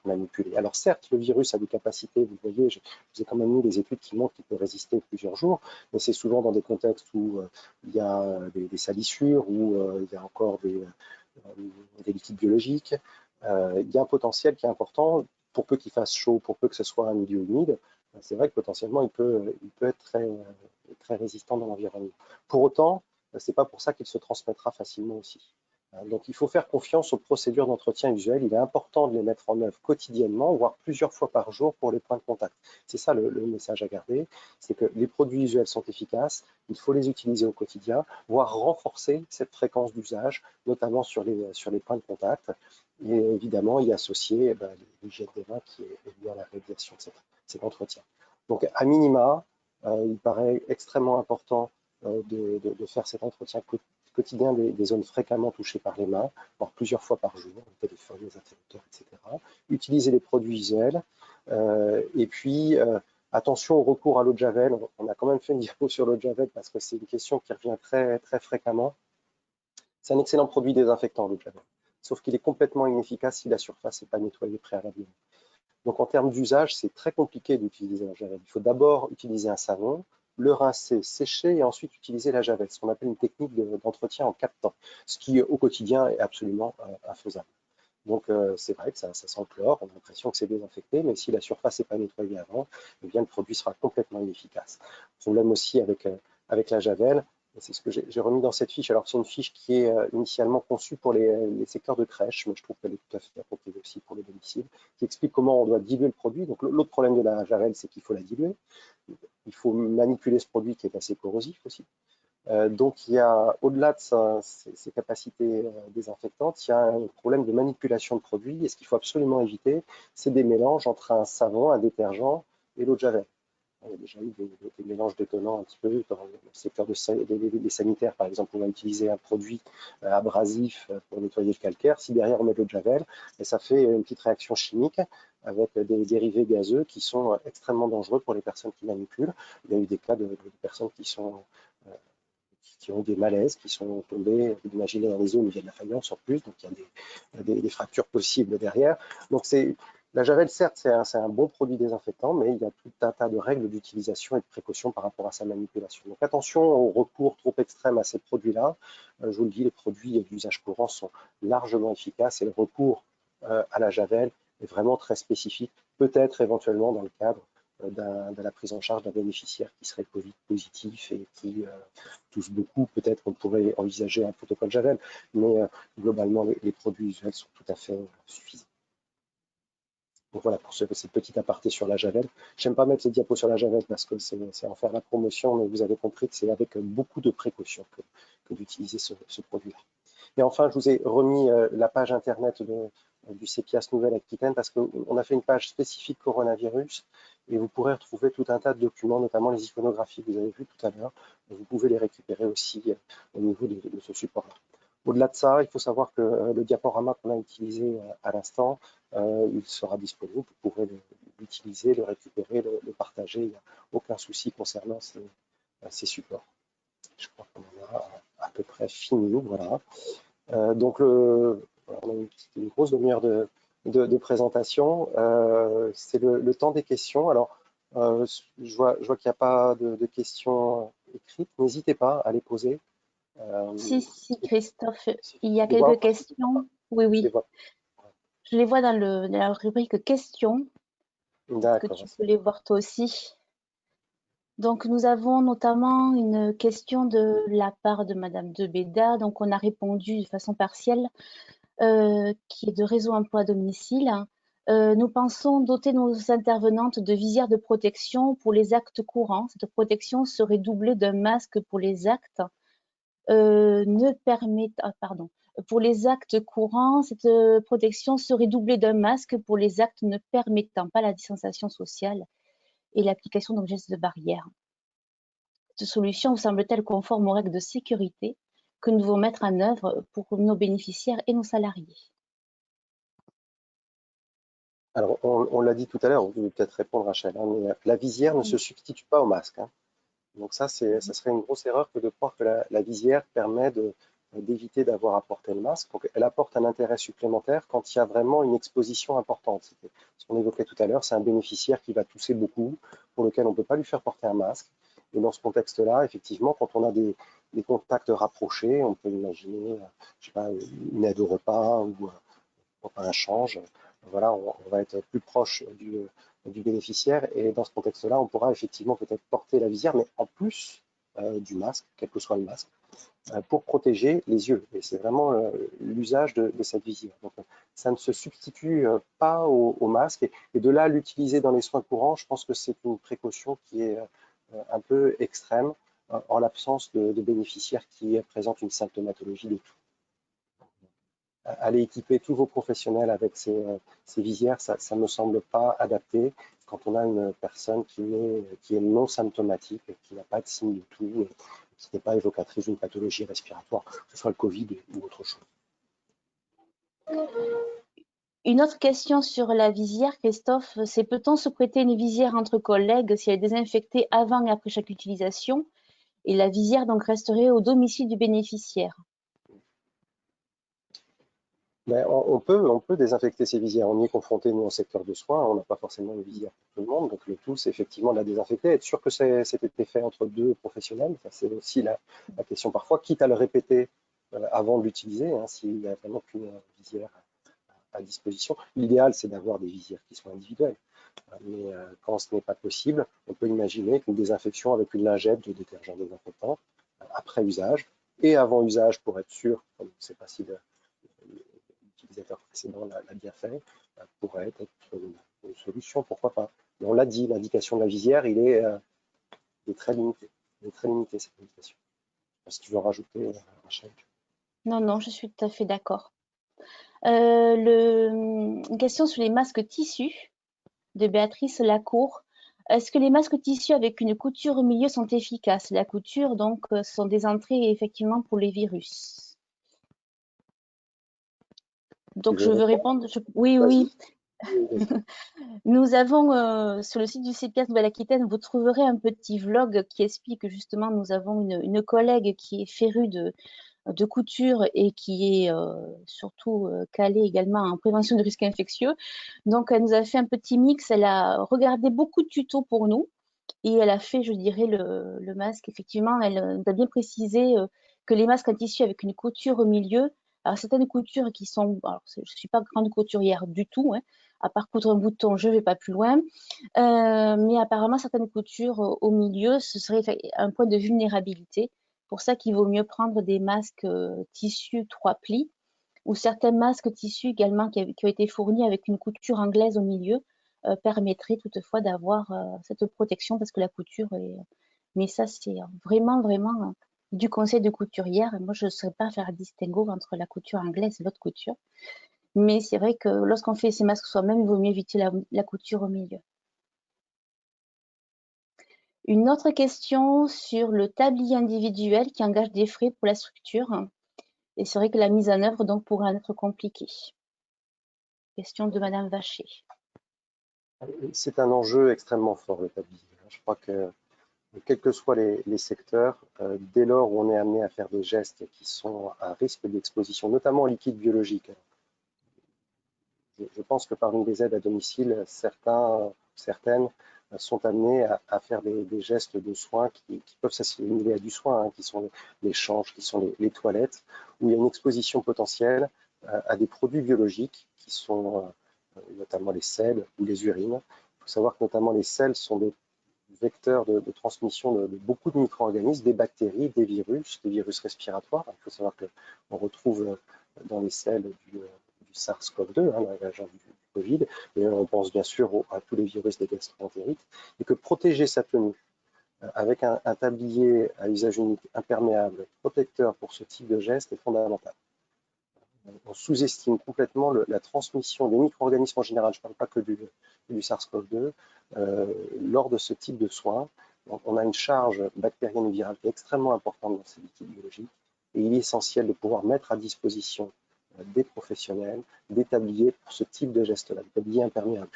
manipulées. Alors certes, le virus a des capacités, vous voyez, je vous ai quand même mis des études qui montrent qu'il peut résister plusieurs jours, mais c'est souvent dans des contextes où il y a des salissures, où il y a encore des liquides biologiques. Il y a un potentiel qui est important. pour peu qu'il fasse chaud, pour peu que ce soit un milieu humide, c'est vrai que potentiellement, il peut être très résistant dans l'environnement. Pour autant, ce n'est pas pour ça qu'il se transmettra facilement aussi. Donc, il faut faire confiance aux procédures d'entretien visuel. Il est important de les mettre en œuvre quotidiennement, voire plusieurs fois par jour pour les points de contact. C'est ça le message à garder, c'est que les produits visuels sont efficaces, il faut les utiliser au quotidien, voire renforcer cette fréquence d'usage, notamment sur les points de contact, et évidemment y associer l'hygiène des mains qui est liée à la réalisation de cet entretien. Donc, à minima, il paraît extrêmement important de faire cet entretien quotidien des zones fréquemment touchées par les mains, voire plusieurs fois par jour, le téléphone, les interrupteurs, etc. Utiliser les produits visuels. Et puis, attention au recours à l'eau de Javel. On a quand même fait une diapo sur l'eau de Javel parce que c'est une question qui revient très, très fréquemment. C'est un excellent produit désinfectant, l'eau de Javel, sauf qu'il est complètement inefficace si la surface n'est pas nettoyée préalablement. Donc, en termes d'usage, c'est très compliqué d'utiliser la Javel. Il faut d'abord utiliser un savon, le rincer, sécher et ensuite utiliser la Javel, ce qu'on appelle une technique d'entretien en 4 temps, ce qui au quotidien est absolument infaisable. Donc c'est vrai que ça sent le chlore, on a l'impression que c'est désinfecté, mais si la surface n'est pas nettoyée avant, eh bien, le produit sera complètement inefficace. Problème aussi avec la Javel, c'est ce que j'ai remis dans cette fiche. Alors c'est une fiche qui est initialement conçue pour les secteurs de crèche, mais je trouve qu'elle est tout à fait appropriée aussi pour les domiciles, qui explique comment on doit diluer le produit. Donc l'autre problème de la Javel, c'est qu'il faut la diluer. Il faut manipuler ce produit qui est assez corrosif aussi. Donc, il y a, au-delà de ses capacités désinfectantes, il y a un problème de manipulation de produits. Et ce qu'il faut absolument éviter, c'est des mélanges entre un savon, un détergent et l'eau de Javel. Il y a déjà eu des mélanges détonnants un petit peu dans le secteur des sanitaires. Par exemple, on va utiliser un produit abrasif pour nettoyer le calcaire. Si derrière on met de l'eau de Javel, et ça fait une petite réaction chimique avec des dérivés gazeux qui sont extrêmement dangereux pour les personnes qui manipulent. Il y a eu des cas de personnes qui ont des malaises, qui sont tombés, vous imaginez, dans les zones où il y a de la faïence en plus, donc il y a des fractures possibles derrière. Donc la Javel, certes, c'est un bon produit désinfectant, mais il y a tout un tas de règles d'utilisation et de précautions par rapport à sa manipulation. Donc attention au recours trop extrême à ces produits-là. Je vous le dis, les produits d'usage courant sont largement efficaces et le recours à la Javel est vraiment très spécifique, peut-être éventuellement dans le cadre de la prise en charge d'un bénéficiaire qui serait Covid positif et qui touche beaucoup. Peut-être qu'on pourrait envisager un protocole Javel, mais globalement, les produits visuels sont tout à fait suffisants. Donc voilà pour cette petite aparté sur la Javel. J'aime pas mettre ces diapos sur la Javel parce que c'est en faire la promotion, mais vous avez compris que c'est avec beaucoup de précautions que d'utiliser ce produit-là. Et enfin, je vous ai remis la page internet du CEPIAS Nouvelle-Aquitaine parce qu'on a fait une page spécifique coronavirus et vous pourrez retrouver tout un tas de documents, notamment les iconographies que vous avez vues tout à l'heure. Vous pouvez les récupérer aussi au niveau de ce support-là. Au-delà de ça, il faut savoir que le diaporama qu'on a utilisé à l'instant, il sera disponible. Vous pourrez l'utiliser, le récupérer, le partager. Il n'y a aucun souci concernant ces supports. Je crois qu'on en a à peu près fini. Voilà. Donc, on a une grosse demi-heure de présentation. C'est le temps des questions. Alors, je vois qu'il n'y a pas de questions écrites. N'hésitez pas à les poser. Si, Christophe, il y a Je les vois. quelques questions. Oui, Je les oui. vois. Je les vois dans la rubrique questions. Est-ce que D'accord. tu peux les voir toi aussi? Donc, nous avons notamment une question de la part de Madame de Béda. Donc, on a répondu de façon partielle, qui est de réseau emploi à domicile. Nous pensons doter nos intervenantes de visières de protection pour les actes courants. Cette protection serait doublée d'un masque pour les actes Pour les actes courants, cette protection serait doublée d'un masque pour les actes ne permettant pas la distanciation sociale et l'application d'un geste de barrière. Cette solution vous semble-t-elle conforme aux règles de sécurité que nous devons mettre en œuvre pour nos bénéficiaires et nos salariés? Alors, on l'a dit tout à l'heure, vous pouvez peut-être répondre, Rachel, hein, mais la visière ne se substitue pas au masque. Hein. Donc ça serait une grosse erreur que de croire que la visière permet d'éviter d'avoir à porter le masque. Donc, elle apporte un intérêt supplémentaire quand il y a vraiment une exposition importante. C'était ce qu'on évoquait tout à l'heure, c'est un bénéficiaire qui va tousser beaucoup, pour lequel on ne peut pas lui faire porter un masque. Et dans ce contexte-là, effectivement, quand on a des contacts rapprochés, on peut imaginer, je sais pas, une aide au repas ou un change. voilà, on va être plus proche du bénéficiaire et dans ce contexte-là, on pourra effectivement peut-être porter la visière, mais en plus du masque, quel que soit le masque, pour protéger les yeux. Et c'est vraiment l'usage de cette visière. Donc, ça ne se substitue pas au masque. Et de là, l'utiliser dans les soins courants, je pense que c'est une précaution qui est un peu extrême en l'absence de bénéficiaires qui présentent une symptomatologie de tout. Aller équiper tous vos professionnels avec ces visières, ça ne me semble pas adapté quand on a une personne qui est non symptomatique, qui n'a pas de signe de tout, qui n'est pas évocatrice d'une pathologie respiratoire, que ce soit le Covid ou autre chose. Une autre question sur la visière, Christophe, c'est peut-on se prêter une visière entre collègues si elle est désinfectée avant et après chaque utilisation et la visière donc resterait au domicile du bénéficiaire? Mais on peut désinfecter ces visières. On y est confronté, nous, en secteur de soins. On n'a pas forcément une visière pour tout le monde. Donc, le tout, c'est effectivement de la désinfecter. Être sûr que c'était fait entre deux professionnels. C'est aussi la question parfois, quitte à le répéter avant de l'utiliser, hein, s'il n'y a vraiment qu'une visière à disposition. L'idéal, c'est d'avoir des visières qui soient individuelles. Mais quand ce n'est pas possible, on peut imaginer qu'une désinfection avec une lingette de détergent désinfectant après usage et avant usage pour être sûr, comme je ne sais pas si l'utilisateur précédent l'a bien fait, pourrait être une solution, pourquoi pas. Mais on l'a dit, l'indication de la visière, il est très limité. Il est très limité, cette indication. Si tu veux rajouter, Rachel. Non, non, je suis tout à fait d'accord. Une question sur les masques tissus de Béatrice Lacour. Est-ce que les masques tissus avec une couture au milieu sont efficaces? La couture, donc, sont des entrées effectivement pour les virus. Donc, Tu je veux veux répondre? répondre. Oui, Vas-y. oui. Nous avons sur le site du CPS Nouvelle-Aquitaine, vous trouverez un petit vlog qui explique que justement nous avons une collègue qui est férue de couture et qui est surtout calée également en prévention de risques infectieux. Donc, elle nous a fait un petit mix. Elle a regardé beaucoup de tutos pour nous et elle a fait, je dirais, le masque. Effectivement, elle nous a bien précisé que les masques en tissu avec une couture au milieu, alors certaines coutures qui sont, alors je ne suis pas grande couturière du tout, hein, à part coudre un bouton, je ne vais pas plus loin, mais apparemment certaines coutures au milieu, ce serait un point de vulnérabilité. Pour ça qu'il vaut mieux prendre des masques tissu 3 plis ou certains masques tissus également qui ont été fournis avec une couture anglaise au milieu permettraient toutefois d'avoir cette protection parce que la couture est... Mais ça, c'est vraiment, vraiment du conseil de couturière. Moi, je ne saurais pas faire un distinguo entre la couture anglaise et l'autre couture. Mais c'est vrai que lorsqu'on fait ces masques soi-même, il vaut mieux éviter la couture au milieu. Une autre question sur le tablier individuel qui engage des frais pour la structure. Et c'est vrai que la mise en œuvre donc pourrait en être compliquée. Question de Madame Vacher. C'est un enjeu extrêmement fort, le tablier. Je crois que quels que soient les secteurs, dès lors où on est amené à faire des gestes qui sont à risque d'exposition, notamment en liquide biologique, je pense que parmi les aides à domicile, certaines sont amenées à faire des gestes de soins qui peuvent s'assimiler à du soin, hein, qui sont les changes, qui sont les toilettes, où il y a une exposition potentielle à des produits biologiques qui sont notamment les sels ou les urines. Il faut savoir que notamment les sels sont des vecteurs de transmission de beaucoup de micro-organismes, des bactéries, des virus respiratoires. Il faut savoir qu'on retrouve dans les selles du SARS-CoV-2, hein, l'agent du Covid, et on pense bien sûr à tous les virus des gastro-entérites, et que protéger sa tenue avec un tablier à usage unique imperméable, protecteur pour ce type de geste est fondamental. On sous-estime complètement la transmission des micro-organismes en général, je ne parle pas que du SARS-CoV-2, lors de ce type de soins. On a une charge bactérienne et virale qui est extrêmement importante dans ces liquides biologiques et il est essentiel de pouvoir mettre à disposition des professionnels des tabliers pour ce type de geste-là, des tabliers imperméables.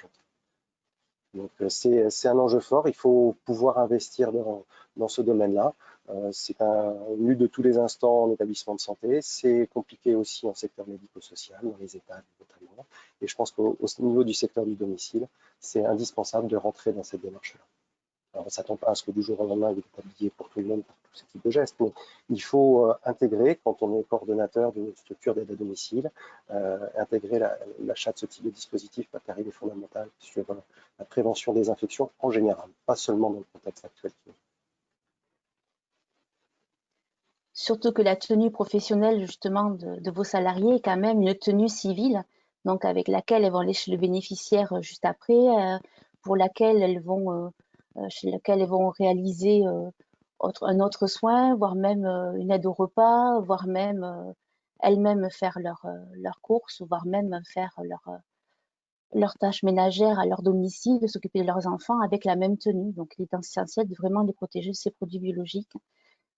Donc c'est un enjeu fort, il faut pouvoir investir dans ce domaine-là. C'est un lu de tous les instants en établissement de santé, c'est compliqué aussi en secteur médico-social, dans les EHPAD notamment. Et je pense qu'au niveau du secteur du domicile, c'est indispensable de rentrer dans cette démarche-là. Alors, ça ne s'attend pas à ce que du jour au lendemain, vous êtes habillé pour tout le monde par tous ces types de gestes, mais il faut intégrer, quand on est coordonnateur d'une structure d'aide à domicile, intégrer l'achat de ce type de dispositif, car il est fondamental sur la prévention des infections en général, pas seulement dans le contexte actuel. Surtout que la tenue professionnelle justement de vos salariés est quand même une tenue civile, donc avec laquelle elles vont aller chez le bénéficiaire juste après, pour laquelle chez laquelle elles vont réaliser un autre soin, voire même une aide au repas, voire même elles-mêmes faire leurs courses, voire même faire leurs tâches ménagères à leur domicile, de s'occuper de leurs enfants avec la même tenue. Donc il est essentiel de vraiment les protéger de ces produits biologiques.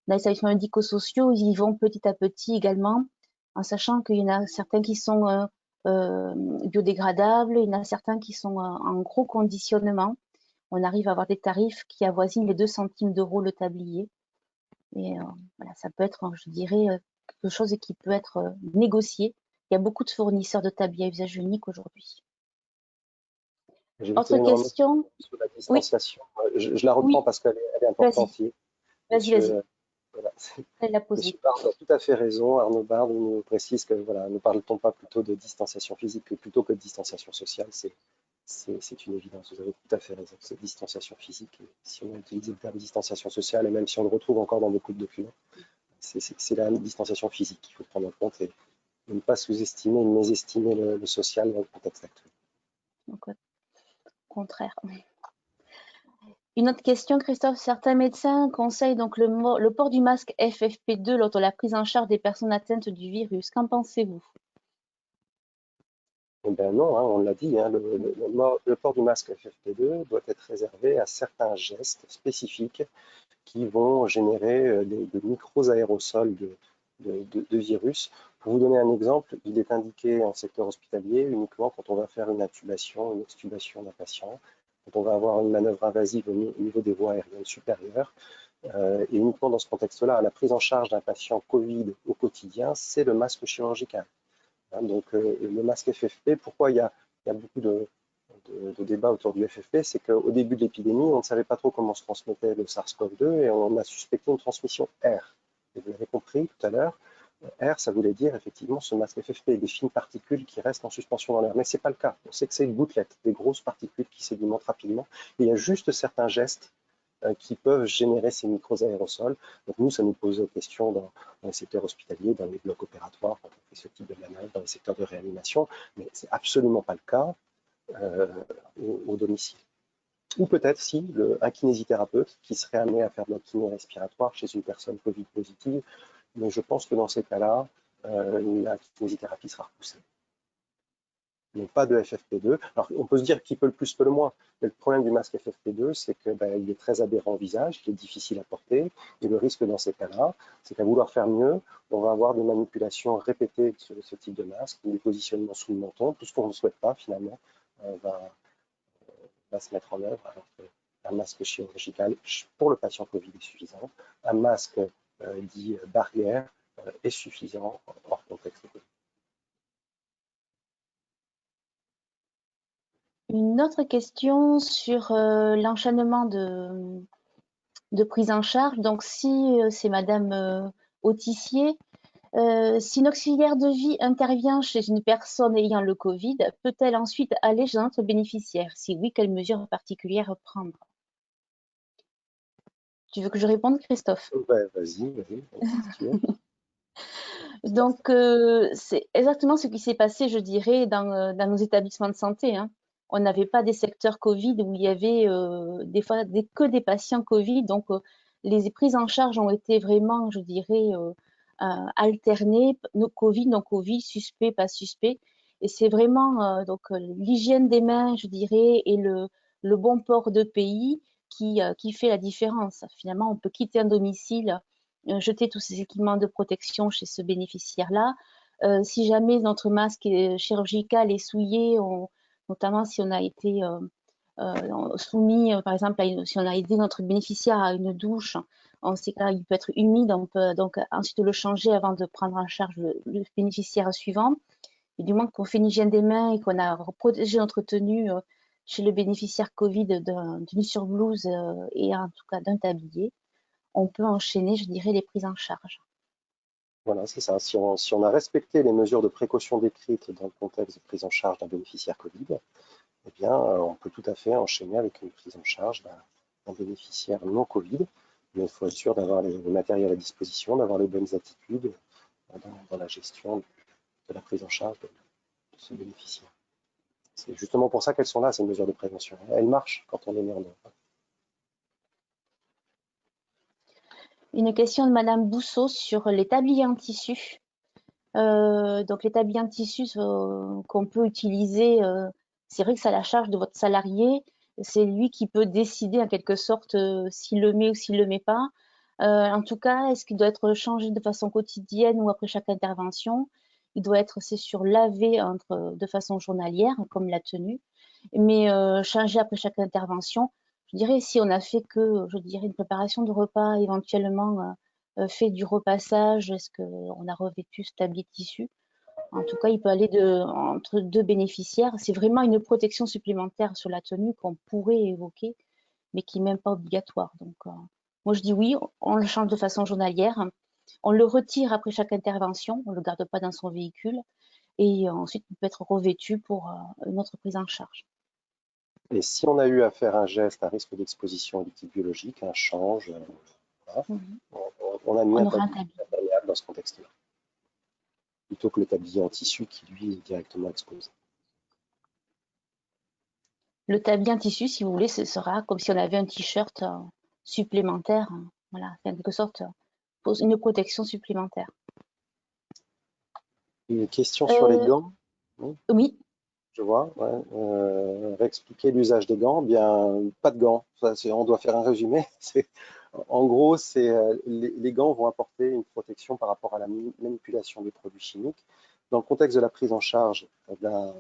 Dans les établissements médico-sociaux, ils y vont petit à petit également, en sachant qu'il y en a certains qui sont biodégradables, il y en a certains qui sont en gros conditionnement. On arrive à avoir des tarifs qui avoisinent les 2 centimes d'euros le tablier. Et voilà, ça peut être, je dirais, quelque chose qui peut être négocié. Il y a beaucoup de fournisseurs de tabliers à usage unique aujourd'hui. Autre question? Sur la distanciation. Oui. Je la reprends parce qu'elle est importante. Vas-y. Voilà. Elle a posé. Monsieur Bard a tout à fait raison. Arnaud Bard nous précise que voilà, ne parle-t-on pas plutôt de distanciation physique plutôt que de distanciation sociale. C'est une évidence. Vous avez tout à fait raison. C'est distanciation physique. Et si on a utilisé le terme distanciation sociale, et même si on le retrouve encore dans beaucoup de documents, c'est la distanciation physique qu'il faut prendre en compte et ne pas sous-estimer, mésestimer le social dans le contexte actuel. Donc, au contraire. Une autre question, Christophe. Certains médecins conseillent donc le port du masque FFP2 lors de la prise en charge des personnes atteintes du virus. Qu'en pensez-vous? Eh bien non, hein, on l'a dit, hein, le port du masque FFP2 doit être réservé à certains gestes spécifiques qui vont générer de micro-aérosols de virus. Pour vous donner un exemple, il est indiqué en secteur hospitalier uniquement quand on va faire une intubation, une extubation d'un patient, quand on va avoir une manœuvre invasive au niveau des voies aériennes supérieures. Et uniquement dans ce contexte-là, la prise en charge d'un patient Covid au quotidien, c'est le masque chirurgical. Hein, donc le masque FFP, pourquoi il y a beaucoup de débat autour du FFP, c'est qu'au début de l'épidémie, on ne savait pas trop comment se transmettait le SARS-CoV-2 et on a suspecté une transmission R. Et vous l'avez compris tout à l'heure, R, ça voulait dire effectivement ce masque FFP, des fines particules qui restent en suspension dans l'air. Mais ce n'est pas le cas. On sait que c'est une gouttelette, des grosses particules qui sédimentent rapidement. Et il y a juste certains gestes qui peuvent générer ces micro-aérosols. Donc nous, ça nous pose des questions dans les secteurs hospitaliers, dans les blocs opératoires, quand on fait ce type de manœuvre, dans les secteurs de réanimation, mais ce n'est absolument pas le cas au domicile. Ou peut-être si un kinésithérapeute qui serait amené à faire de la kiné respiratoire chez une personne Covid positive, mais je pense que dans ces cas-là, la kinésithérapie sera repoussée. Mais pas de FFP2. Alors on peut se dire qui peut le plus, peut le moins. Mais le problème du masque FFP2, c'est qu'il est très adhérent au visage, qu'il est difficile à porter. Et le risque dans ces cas-là, c'est qu'à vouloir faire mieux, on va avoir des manipulations répétées sur ce type de masque, des positionnements sous le menton, tout ce qu'on ne souhaite pas finalement va se mettre en œuvre, alors qu'un masque chirurgical pour le patient Covid est suffisant. Un masque dit barrière est suffisant hors contexte Covid. Une autre question sur l'enchaînement de prise en charge. Donc, si c'est Madame Autissier, si une auxiliaire de vie intervient chez une personne ayant le Covid, peut-elle ensuite aller chez un autre bénéficiaire? Si oui, quelles mesures particulières prendre? Tu veux que je réponde, Christophe? Vas-y. Donc, c'est exactement ce qui s'est passé, je dirais, dans nos établissements de santé, hein. On n'avait pas des secteurs Covid où il y avait des fois que des patients Covid. Donc, les prises en charge ont été vraiment, je dirais, alternées. No Covid, non Covid, suspect, pas suspect. Et c'est vraiment donc l'hygiène des mains, je dirais, et le bon port de pays qui fait la différence. Finalement, on peut quitter un domicile, jeter tous ces équipements de protection chez ce bénéficiaire-là. Si jamais notre masque chirurgical est souillé, notamment si on a été soumis, par exemple, si on a aidé notre bénéficiaire à une douche, on sait qu'il peut être humide, on peut donc ensuite le changer avant de prendre en charge le bénéficiaire suivant. Et du moment qu'on fait une hygiène des mains et qu'on a protégé notre tenue, chez le bénéficiaire Covid d'une surblouse et en tout cas d'un tablier, on peut enchaîner, je dirais, les prises en charge. Voilà, c'est ça. Si on a respecté les mesures de précaution décrites dans le contexte de prise en charge d'un bénéficiaire Covid, eh bien, on peut tout à fait enchaîner avec une prise en charge d'un bénéficiaire non Covid. Mais il faut être sûr d'avoir les matériels à disposition, d'avoir les bonnes attitudes dans la gestion de la prise en charge de ce bénéficiaire. C'est justement pour ça qu'elles sont là, ces mesures de prévention. Elles marchent quand on les met en œuvre. Une question de Madame Bousseau sur les tabliers en tissu. Donc les tabliers en tissu qu'on peut utiliser, c'est vrai que c'est à la charge de votre salarié. C'est lui qui peut décider en quelque sorte s'il le met ou s'il le met pas. En tout cas, est-ce qu'il doit être changé de façon quotidienne ou après chaque intervention? Il doit être, c'est sûr, lavé de façon journalière, comme la tenue, mais changé après chaque intervention. Je dirais, si on a fait que, je dirais, une préparation de repas, éventuellement fait du repassage, est-ce qu'on a revêtu ce tablier de tissu? En tout cas, il peut aller entre deux bénéficiaires. C'est vraiment une protection supplémentaire sur la tenue qu'on pourrait évoquer, mais qui n'est même pas obligatoire. Donc, moi, je dis oui, on le change de façon journalière. On le retire après chaque intervention, on ne le garde pas dans son véhicule. Et ensuite, il peut être revêtu pour une autre prise en charge. Et si on a eu à faire un geste à risque d'exposition au liquide biologique, un change, voilà, on a mis un tablier imperméable dans ce contexte-là, plutôt que le tablier en tissu qui, lui, est directement exposé. Le tablier en tissu, si vous voulez, ce sera comme si on avait un t-shirt supplémentaire. Voilà, en quelque sorte, une protection supplémentaire. Une question sur les gants. Oui. Je vois. Ouais. Réexpliquer l'usage des gants. Bien, pas de gants. On doit faire un résumé. En gros, les gants vont apporter une protection par rapport à la manipulation des produits chimiques. Dans le contexte de la prise en charge d'un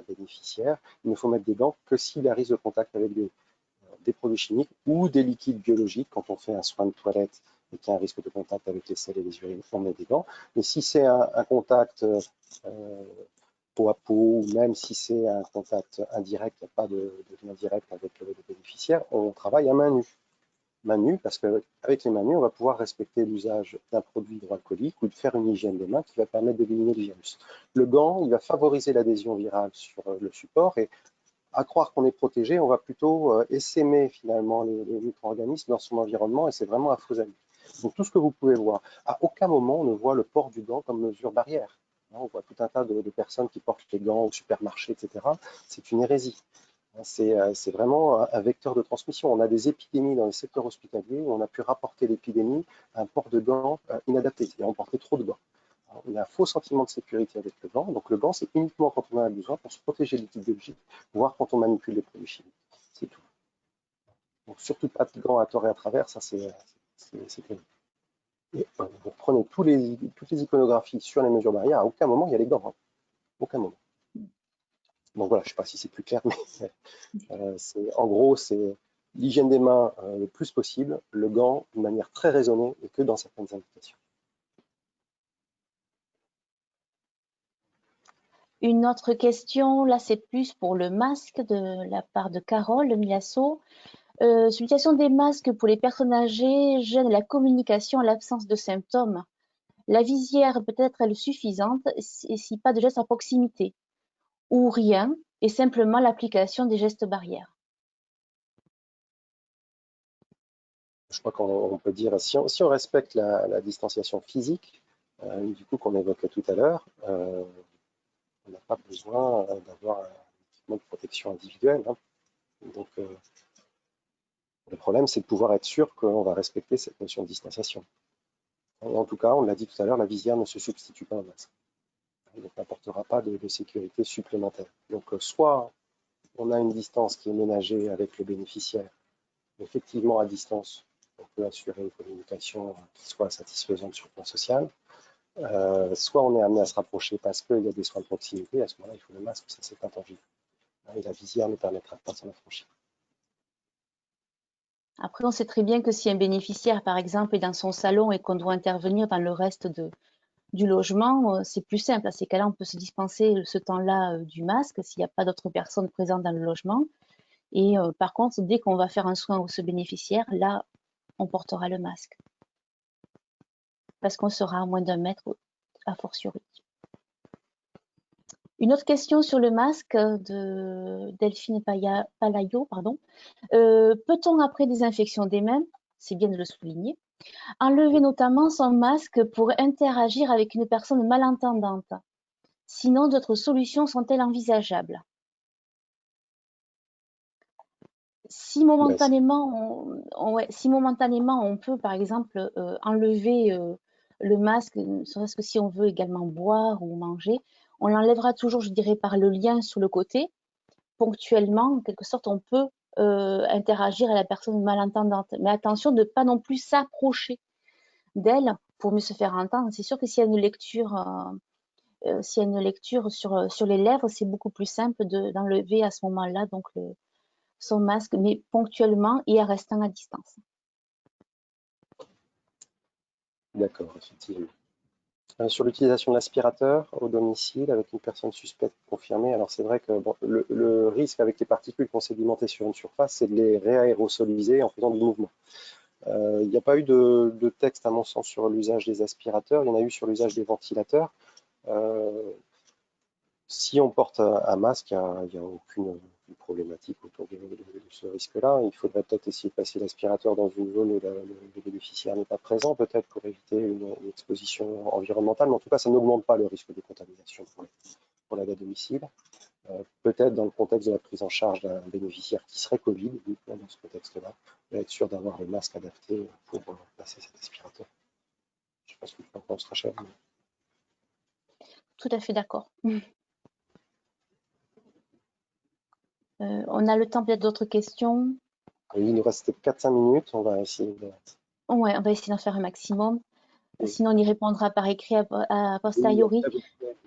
bénéficiaire, il ne faut mettre des gants que s'il a risque de contact avec des produits chimiques ou des liquides biologiques. Quand on fait un soin de toilette et qu'il y a un risque de contact avec les selles et les urines, on met des gants. Mais si c'est un contact peau à peau, ou même si c'est un contact indirect, il n'y a pas de lien direct avec le bénéficiaire, on travaille à main nue. Main nue, parce qu'avec les mains nues, on va pouvoir respecter l'usage d'un produit hydroalcoolique ou de faire une hygiène des mains qui va permettre d'éliminer le virus. Le gant, il va favoriser l'adhésion virale sur le support et à croire qu'on est protégé, on va plutôt essaimer finalement les micro-organismes dans son environnement et c'est vraiment un faux ami. Donc tout ce que vous pouvez voir, à aucun moment on ne voit le port du gant comme mesure barrière. On voit tout un tas de personnes qui portent les gants au supermarché, etc. C'est une hérésie. C'est vraiment un vecteur de transmission. On a des épidémies dans les secteurs hospitaliers où on a pu rapporter l'épidémie à un port de gants inadapté, c'est-à-dire on portait trop de gants. Alors, il y a un faux sentiment de sécurité avec le gant. Donc le gant, c'est uniquement quand on en a besoin pour se protéger des liquides biologiques, voire quand on manipule les produits chimiques. C'est tout. Donc surtout pas de gants à tort et à travers, ça c'est terrible. Et vous prenez toutes les iconographies sur les mesures barrières, à aucun moment il y a les gants. Hein. Aucun moment. Donc voilà, je ne sais pas si c'est plus clair, mais en gros, c'est l'hygiène des mains le plus possible, le gant d'une manière très raisonnée et que dans certaines indications. Une autre question, là c'est plus pour le masque de la part de Carole Milasso. L'utilisation des masques pour les personnes âgées gêne la communication en l'absence de symptômes. La visière peut-être elle suffisante si pas de gestes à proximité ou rien et simplement l'application des gestes barrières. Je crois qu'on peut dire, si on respecte la distanciation physique, du coup qu'on évoquait tout à l'heure, on n'a pas besoin d'avoir un équipement de protection individuelle. Hein. Donc le problème, c'est de pouvoir être sûr qu'on va respecter cette notion de distanciation. Et en tout cas, on l'a dit tout à l'heure, la visière ne se substitue pas au masque. Donc n'apportera pas de sécurité supplémentaire. Donc soit on a une distance qui est ménagée avec le bénéficiaire, effectivement à distance, on peut assurer une communication qui soit satisfaisante sur le plan social, soit on est amené à se rapprocher parce qu'il y a des soins de proximité, à ce moment-là il faut le masque, ça c'est intangible. Et la visière ne permettra pas de s'en affranchir. Après, on sait très bien que si un bénéficiaire, par exemple, est dans son salon et qu'on doit intervenir dans le reste du logement, c'est plus simple. À ces cas-là, on peut se dispenser ce temps-là du masque s'il n'y a pas d'autres personnes présentes dans le logement. Et par contre, dès qu'on va faire un soin au ce bénéficiaire, là, on portera le masque. Parce qu'on sera à moins d'1 mètre a fortiori. Une autre question sur le masque de Delphine Palayo, pardon. Peut-on, après désinfection des mains, c'est bien de le souligner, enlever notamment son masque pour interagir avec une personne malentendante? Sinon, d'autres solutions sont-elles envisageables? Si momentanément, on peut, par exemple, enlever le masque, ne serait-ce que si on veut également boire ou manger, on l'enlèvera toujours, je dirais, par le lien sur le côté. Ponctuellement, en quelque sorte, on peut interagir à la personne malentendante. Mais attention de ne pas non plus s'approcher d'elle pour mieux se faire entendre. C'est sûr que s'il y a une lecture, sur les lèvres, c'est beaucoup plus simple d'enlever à ce moment-là donc son masque, mais ponctuellement et en restant à distance. D'accord, effectivement. Sur l'utilisation de l'aspirateur au domicile avec une personne suspecte confirmée, alors c'est vrai que bon, le risque avec les particules qu'on sédimentées sur une surface, c'est de les réaérosoliser en faisant du mouvement. Il n'y a pas eu de texte, à mon sens, sur l'usage des aspirateurs, il y en a eu sur l'usage des ventilateurs. Si on porte un masque, il n'y a aucune problématique autour de ce risque-là. Il faudrait peut-être essayer de passer l'aspirateur dans une zone où le bénéficiaire n'est pas présent, peut-être pour éviter une exposition environnementale, mais en tout cas, ça n'augmente pas le risque de contamination pour l'aide à domicile. Peut-être dans le contexte de la prise en charge d'un bénéficiaire qui serait Covid, dans ce contexte-là, être sûr d'avoir le masque adapté pour passer cet aspirateur. Je pense que tu en penses, Rachel. Tout à fait d'accord. On a le temps peut-être d'autres questions. Oui, il nous reste 4-5 minutes, on va essayer de... Ouais, on va essayer d'en faire un maximum. Oui. Sinon, on y répondra par écrit à posteriori. Oui,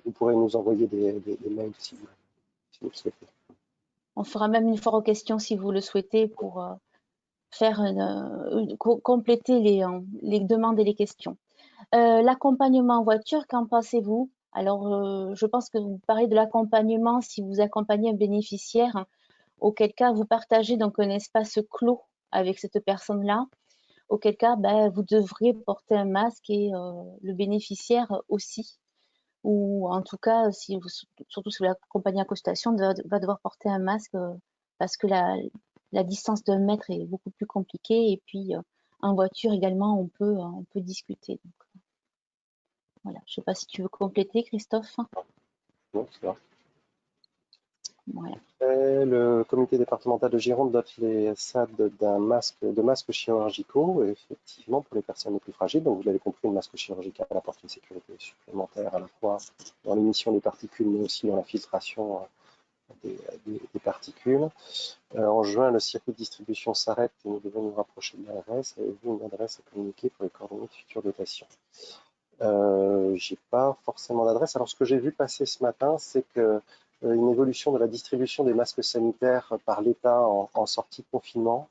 vous pourrez nous envoyer des mails si vous le souhaitez. On fera même une foire aux questions si vous le souhaitez pour faire compléter les demandes et les questions. L'accompagnement en voiture, qu'en pensez-vous? Alors, je pense que vous parlez de l'accompagnement si vous accompagnez un bénéficiaire, auquel cas vous partagez donc un espace clos avec cette personne-là, auquel cas vous devriez porter un masque et le bénéficiaire aussi. Ou en tout cas, surtout si vous l'accompagnez à consultation, va devoir porter un masque parce que la distance d'1 mètre est beaucoup plus compliquée. Et puis, en voiture également, on peut discuter. Donc, voilà. Je ne sais pas si tu veux compléter, Christophe. Non, c'est vrai. Voilà. Le comité départemental de Gironde dote les SAD de masques chirurgicaux, et effectivement, pour les personnes les plus fragiles. Donc, vous l'avez compris, le masque chirurgical apporte une sécurité supplémentaire à la fois dans l'émission des particules, mais aussi dans la filtration des particules. En juin, le circuit de distribution s'arrête et nous devons nous rapprocher de l'adresse. Avez-vous une adresse à communiquer pour les coordonnées de futures dotations? J'ai pas forcément d'adresse. Alors, ce que j'ai vu passer ce matin, c'est que une évolution de la distribution des masques sanitaires par l'État en sortie de confinement.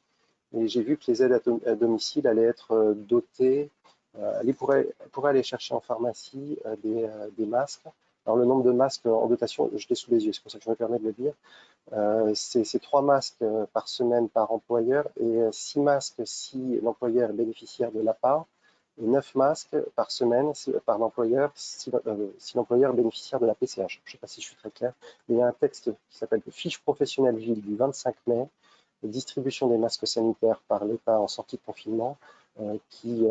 Et j'ai vu que les aides à domicile allaient être dotées. Elle pourrait aller chercher en pharmacie des masques. Alors, le nombre de masques en dotation, je l'ai sous les yeux, c'est pour ça que je me permets de le dire. C'est 3 masques par semaine par employeur et 6 masques si l'employeur est bénéficiaire de l'APA et 9 masques par semaine par l'employeur si l'employeur est bénéficiaire de la PCH. Je ne sais pas si je suis très clair, mais il y a un texte qui s'appelle le fiche professionnelle ville du 25 mai, de distribution des masques sanitaires par l'État en sortie de confinement, qui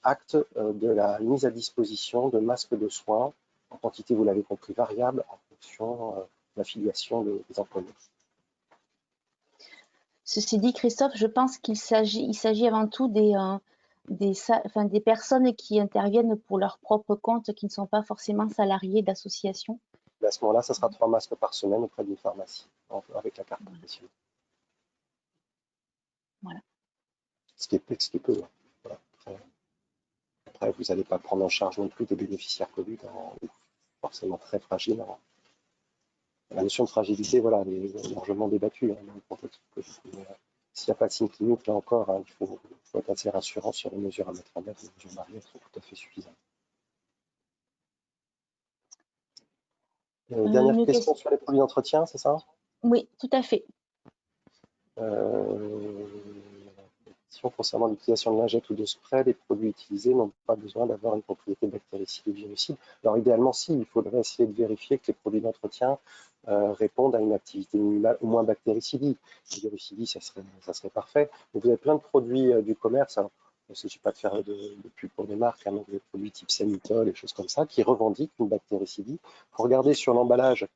acte de la mise à disposition de masques de soins, en quantité, vous l'avez compris, variable en fonction de l'affiliation des employés. Ceci dit, Christophe, je pense qu'il s'agit avant tout des personnes qui interviennent pour leur propre compte, qui ne sont pas forcément salariés d'associations. À ce moment-là, ça sera 3 masques par semaine auprès d'une pharmacie, avec la carte professionnelle. Voilà. Ce qui est peu. Voilà. Après, vous n'allez pas prendre en charge non plus des bénéficiaires Covid, forcément très fragiles. La notion de fragilité, voilà, elle est largement débattue dans le contexte Covid. S'il n'y a pas de signe clinique, là encore, il faut être assez rassurant sur les mesures à mettre en œuvre. Les mesures barrières sont tout à fait suffisantes. Dernière question sur les produits d'entretien, c'est ça? Oui, tout à fait. Concernant l'utilisation de lingettes ou de spray, les produits utilisés n'ont pas besoin d'avoir une propriété bactéricide ou virucide. Alors idéalement, si, il faudrait essayer de vérifier que les produits d'entretien répondent à une activité minimale au moins bactéricidie. Les virucides, ça serait parfait. Mais vous avez plein de produits du commerce. Alors, il ne s'agit pas de faire de pub pour des marques, hein, mais des produits type Sanitol et choses comme ça, qui revendiquent une bactéricidie. Il faut regarder sur l'emballage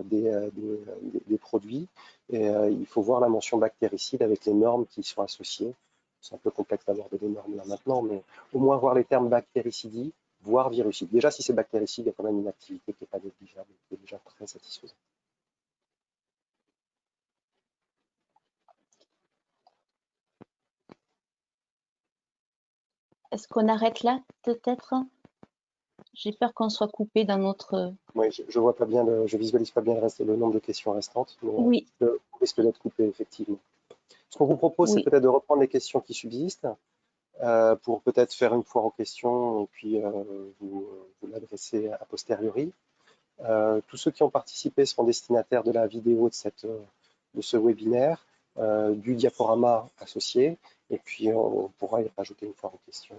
des produits et il faut voir la mention bactéricide avec les normes qui y sont associées. C'est un peu complexe d'aborder les normes là maintenant, mais au moins voir les termes bactéricidie, voire virucide. Déjà, si c'est bactéricide, il y a quand même une activité qui n'est pas négligeable, qui est déjà très satisfaisante. Est-ce qu'on arrête là, peut-être? J'ai peur qu'on soit coupé dans notre... Oui, je vois pas bien, je visualise pas bien le nombre de questions restantes, mais Oui, on risque d'être coupé effectivement. Ce qu'on vous propose, c'est oui. peut-être de reprendre les questions qui subsistent pour peut-être faire une foire aux questions et puis vous l'adresser a posteriori. Tous ceux qui ont participé seront destinataires de la vidéo de ce webinaire, du diaporama associé, et puis on pourra y rajouter une foire aux questions.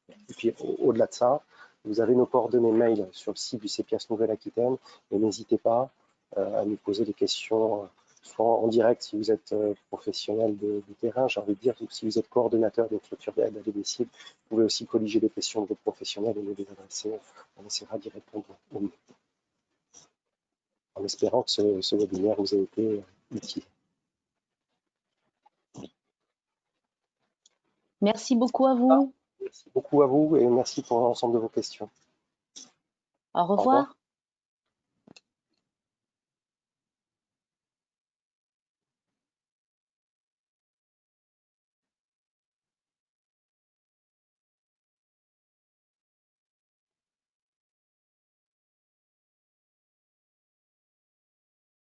Et puis au-delà de ça, vous avez nos coordonnées mail sur le site du CEPIAS Nouvelle-Aquitaine, et n'hésitez pas à nous poser des questions, soit en direct si vous êtes professionnel de terrain, j'ai envie de dire, ou si vous êtes coordonnateur d'une structure d'aide à domicile, vous pouvez aussi colliger des questions de vos professionnels et nous les adresser. On essaiera d'y répondre au mieux, en espérant que ce webinaire vous ait été utile. Merci beaucoup à vous. Merci beaucoup à vous et merci pour l'ensemble de vos questions. Au Au revoir. revoir.